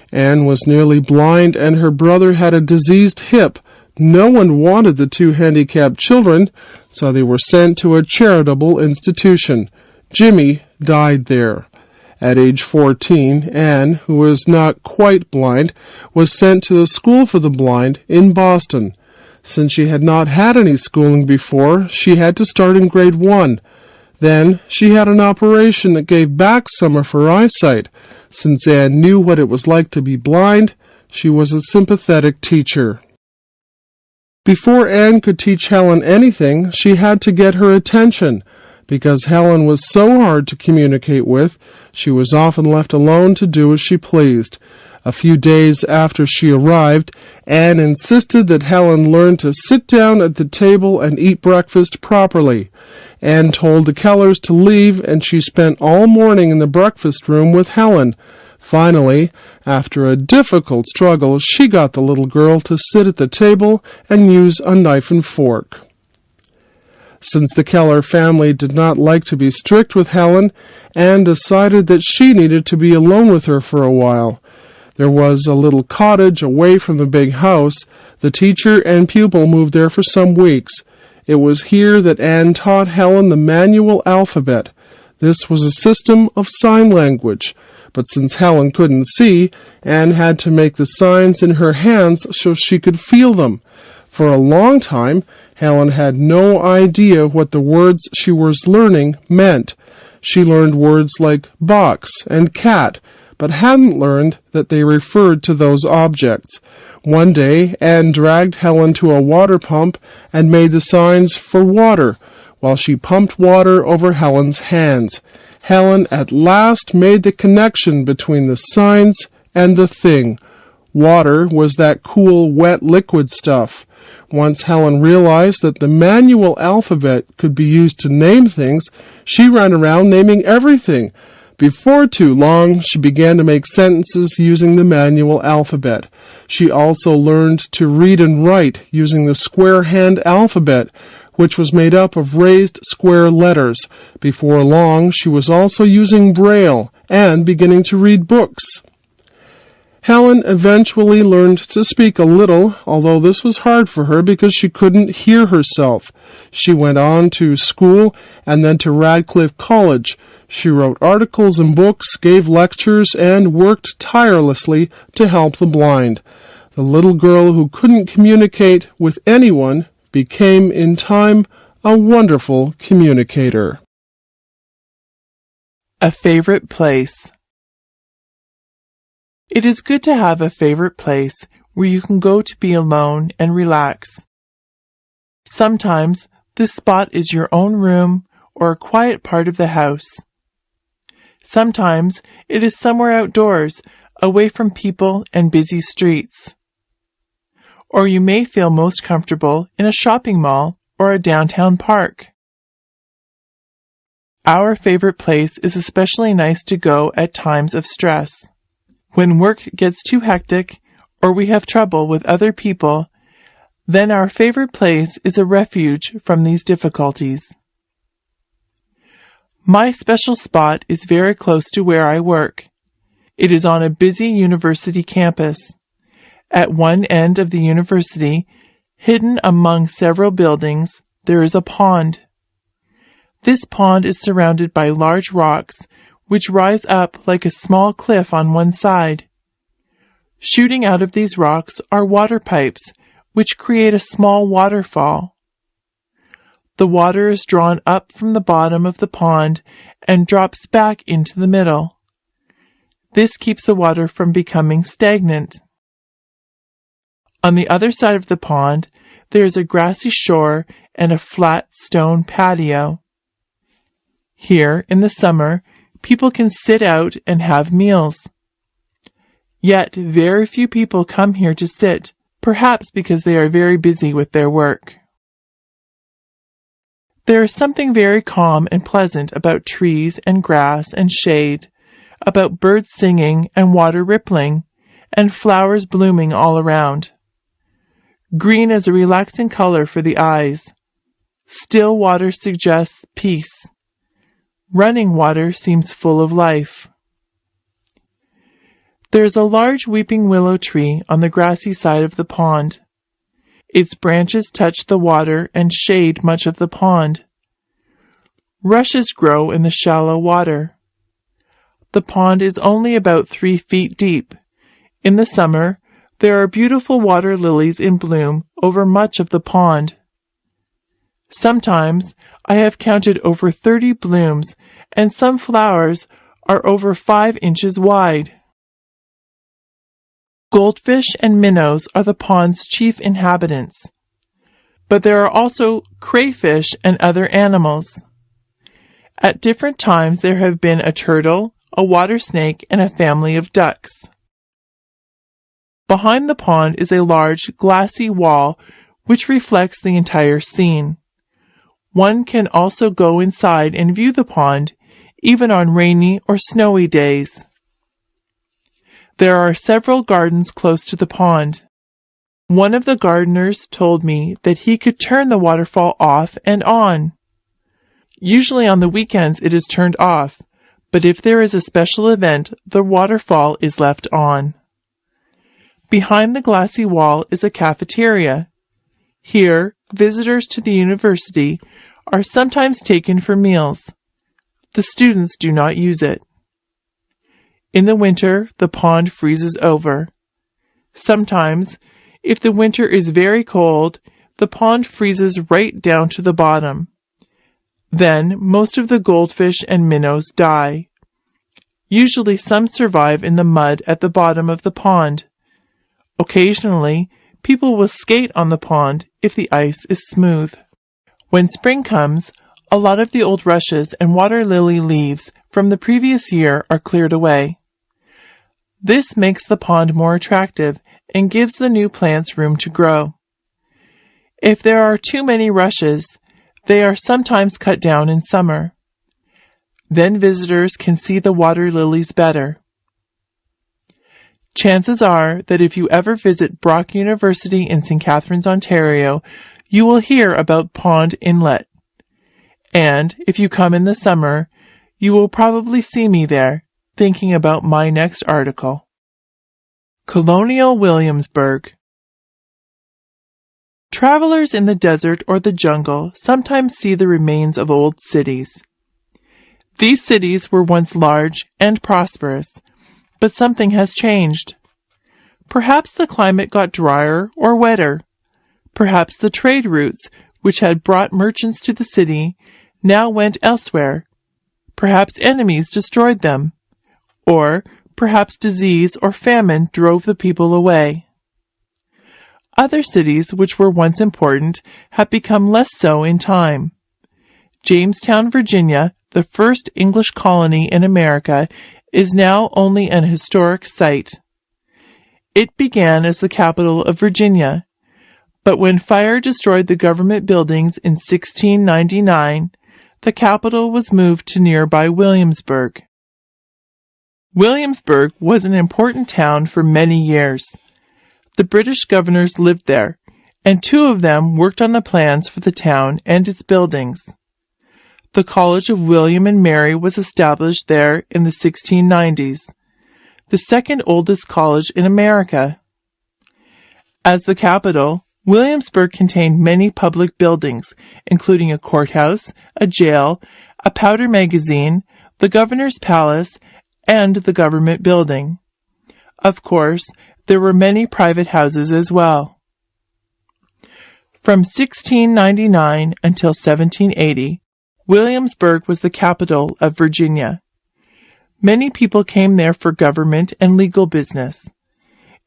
Anne was nearly blind, and her brother had a diseased hip. No one wanted the two handicapped children, so they were sent to a charitable institution. Jimmy died there. At age 14, Anne, who was not quite blind, was sent to the School for the Blind in Boston. Since she had not had any schooling before, she had to start in grade 1. Then she had an operation that gave back some of her eyesight. Since Anne knew what it was like to be blind, she was a sympathetic teacher. Before Anne could teach Helen anything, she had to get her attention. Because Helen was so hard to communicate with, she was often left alone to do as she pleased. A few days after she arrived, Anne insisted that Helen learn to sit down at the table and eat breakfast properly. Anne told the Kellers to leave, and she spent all morning in the breakfast room with Helen. Finally, after a difficult struggle, she got the little girl to sit at the table and use a knife and fork. Since the Keller family did not like to be strict with Helen, Anne decided that she needed to be alone with her for a while. There was a little cottage away from the big house. The teacher and pupil moved there for some weeks. It was here that Anne taught Helen the manual alphabet. This was a system of sign language. But since Helen couldn't see, Anne had to make the signs in her hands so she could feel them. For a long time, Helen had no idea what the words she was learning meant. She learned words like box and cat, but hadn't learned that they referred to those objects. One day, Anne dragged Helen to a water pump and made the signs for water, while she pumped water over Helen's hands. Helen at last made the connection between the signs and the thing. Water was that cool, wet liquid stuff. Once Helen realized that the manual alphabet could be used to name things, she ran around naming everything. Before too long, she began to make sentences using the manual alphabet. She also learned to read and write using the square hand alphabet, which was made up of raised square letters. Before long, she was also using Braille and beginning to read books. Helen eventually learned to speak a little, although this was hard for her because she couldn't hear herself. She went on to school and then to Radcliffe College. She wrote articles and books, gave lectures, and worked tirelessly to help the blind. The little girl who couldn't communicate with anyone became, in time, a wonderful communicator. A favorite place. It is good to have a favorite place where you can go to be alone and relax. Sometimes this spot is your own room or a quiet part of the house. Sometimes it is somewhere outdoors, away from people and busy streets. Or you may feel most comfortable in a shopping mall or a downtown park. Our favorite place is especially nice to go at times of stress. When work gets too hectic or we have trouble with other people, then our favorite place is a refuge from these difficulties. My special spot is very close to where I work. It is on a busy university campus. At one end of the university, hidden among several buildings, there is a pond. This pond is surrounded by large rocks, which rise up like a small cliff on one side. Shooting out of these rocks are water pipes, which create a small waterfall. The water is drawn up from the bottom of the pond and drops back into the middle. This keeps the water from becoming stagnant. On the other side of the pond, there is a grassy shore and a flat stone patio. Here, in the summer, people can sit out and have meals. Yet, very few people come here to sit, perhaps because they are very busy with their work. There is something very calm and pleasant about trees and grass and shade, about birds singing and water rippling, and flowers blooming all around. Green is a relaxing color for the eyes. Still water suggests peace. Running water seems full of life. There is a large weeping willow tree on the grassy side of the pond. Its branches touch the water and shade much of the pond. Rushes grow in the shallow water. the pond is only about 3 feet deep. In the summer, there are beautiful water lilies in bloom over much of the pond. Sometimes I have counted over 30 blooms, and some flowers are over 5 inches wide. Goldfish and minnows are the pond's chief inhabitants, but there are also crayfish and other animals. At different times there have been a turtle, a water snake, and a family of ducks. Behind the pond is a large glassy wall which reflects the entire scene. One can also go inside and view the pond, even on rainy or snowy days. There are several gardens close to the pond. One of the gardeners told me that he could turn the waterfall off and on. Usually on the weekends it is turned off, but if there is a special event, the waterfall is left on. Behind the glassy wall is a cafeteria. Here, visitors to the university are sometimes taken for meals. The students do not use it. In the winter, the pond freezes over. Sometimes, if the winter is very cold, the pond freezes right down to the bottom. Then, most of the goldfish and minnows die. Usually some survive in the mud at the bottom of the pond. Occasionally, people will skate on the pond if the ice is smooth. When spring comes, a lot of the old rushes and water lily leaves from the previous year are cleared away. This makes the pond more attractive and gives the new plants room to grow. If there are too many rushes, they are sometimes cut down in summer. Then visitors can see the water lilies better. Chances are that if you ever visit Brock University in St. Catharines, Ontario, you will hear about Pond Inlet. And if you come in the summer, you will probably see me there, thinking about my next article. Colonial Williamsburg. Travelers in the desert or the jungle sometimes see the remains of old cities. These cities were once large and prosperous, but something has changed. Perhaps the climate got drier or wetter. Perhaps the trade routes, which had brought merchants to the city, now went elsewhere. Perhaps enemies destroyed them. Or perhaps disease or famine drove the people away. Other cities which were once important have become less so in time. Jamestown, Virginia, the first English colony in America, is now only an historic site. It began as the capital of Virginia, but when fire destroyed the government buildings in 1699, the capital was moved to nearby Williamsburg. Williamsburg was an important town for many years. The British governors lived there, and 2 of them worked on the plans for the town and its buildings. The College of William and Mary was established there in the 1690s, the second oldest college in America. As the capital, Williamsburg contained many public buildings, including a courthouse, a jail, a powder magazine, the governor's palace, and the government building. Of course, there were many private houses as well. From 1699 until 1780, Williamsburg was the capital of Virginia. Many people came there for government and legal business.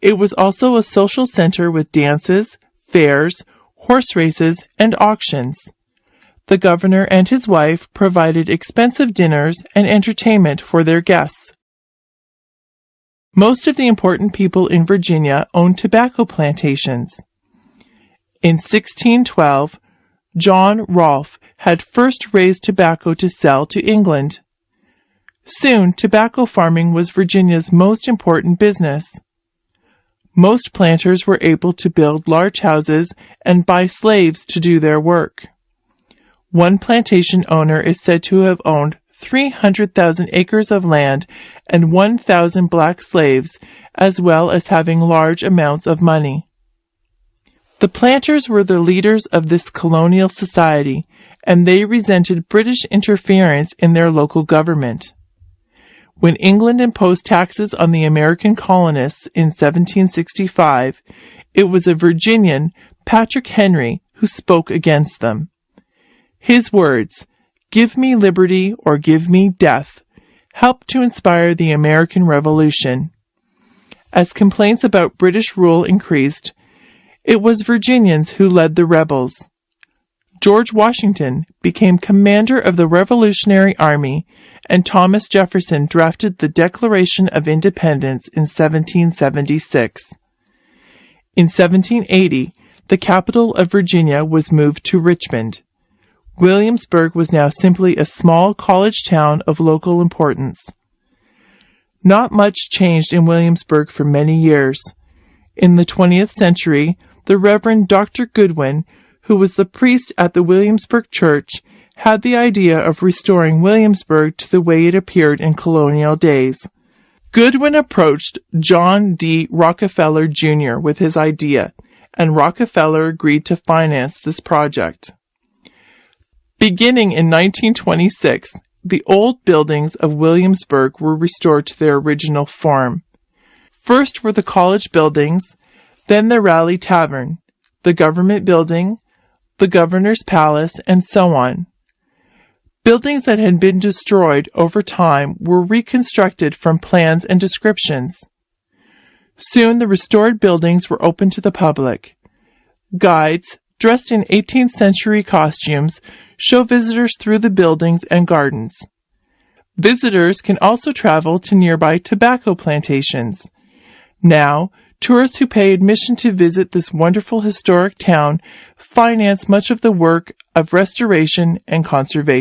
It was also a social center with dances, fairs, horse races, and auctions. The governor and his wife provided expensive dinners and entertainment for their guests. Most of the important people in Virginia owned tobacco plantations. In 1612, John Rolfe had first raised tobacco to sell to England. Soon, tobacco farming was Virginia's most important business. Most planters were able to build large houses and buy slaves to do their work. One plantation owner is said to have owned 300,000 acres of land and 1,000 black slaves, as well as having large amounts of money. The planters were the leaders of this colonial society, and they resented British interference in their local government. When England imposed taxes on the American colonists in 1765, it was a Virginian, Patrick Henry, who spoke against them. His words, "Give me liberty or give me death," helped to inspire the American Revolution. As complaints about British rule increased, it was Virginians who led the rebels. George Washington became commander of the Revolutionary Army, and Thomas Jefferson drafted the Declaration of Independence in 1776. In 1780, the capital of Virginia was moved to Richmond. Williamsburg was now simply a small college town of local importance. Not much changed in Williamsburg for many years. In the 20th century, the Reverend Dr. Goodwin, who was the priest at the Williamsburg Church, had the idea of restoring Williamsburg to the way it appeared in colonial days. Goodwin approached John D. Rockefeller Jr. with his idea, and Rockefeller agreed to finance this project. Beginning in 1926, the old buildings of Williamsburg were restored to their original form. First were the college buildings, then the Raleigh Tavern, the government building, the governor's palace, and so on. Buildings that had been destroyed over time were reconstructed from plans and descriptions. Soon the restored buildings were open to the public. Guides, dressed in 18th century costumes, show visitors through the buildings and gardens. Visitors can also travel to nearby tobacco plantations. Now, tourists who pay admission to visit this wonderful historic town finance much of the work of restoration and conservation.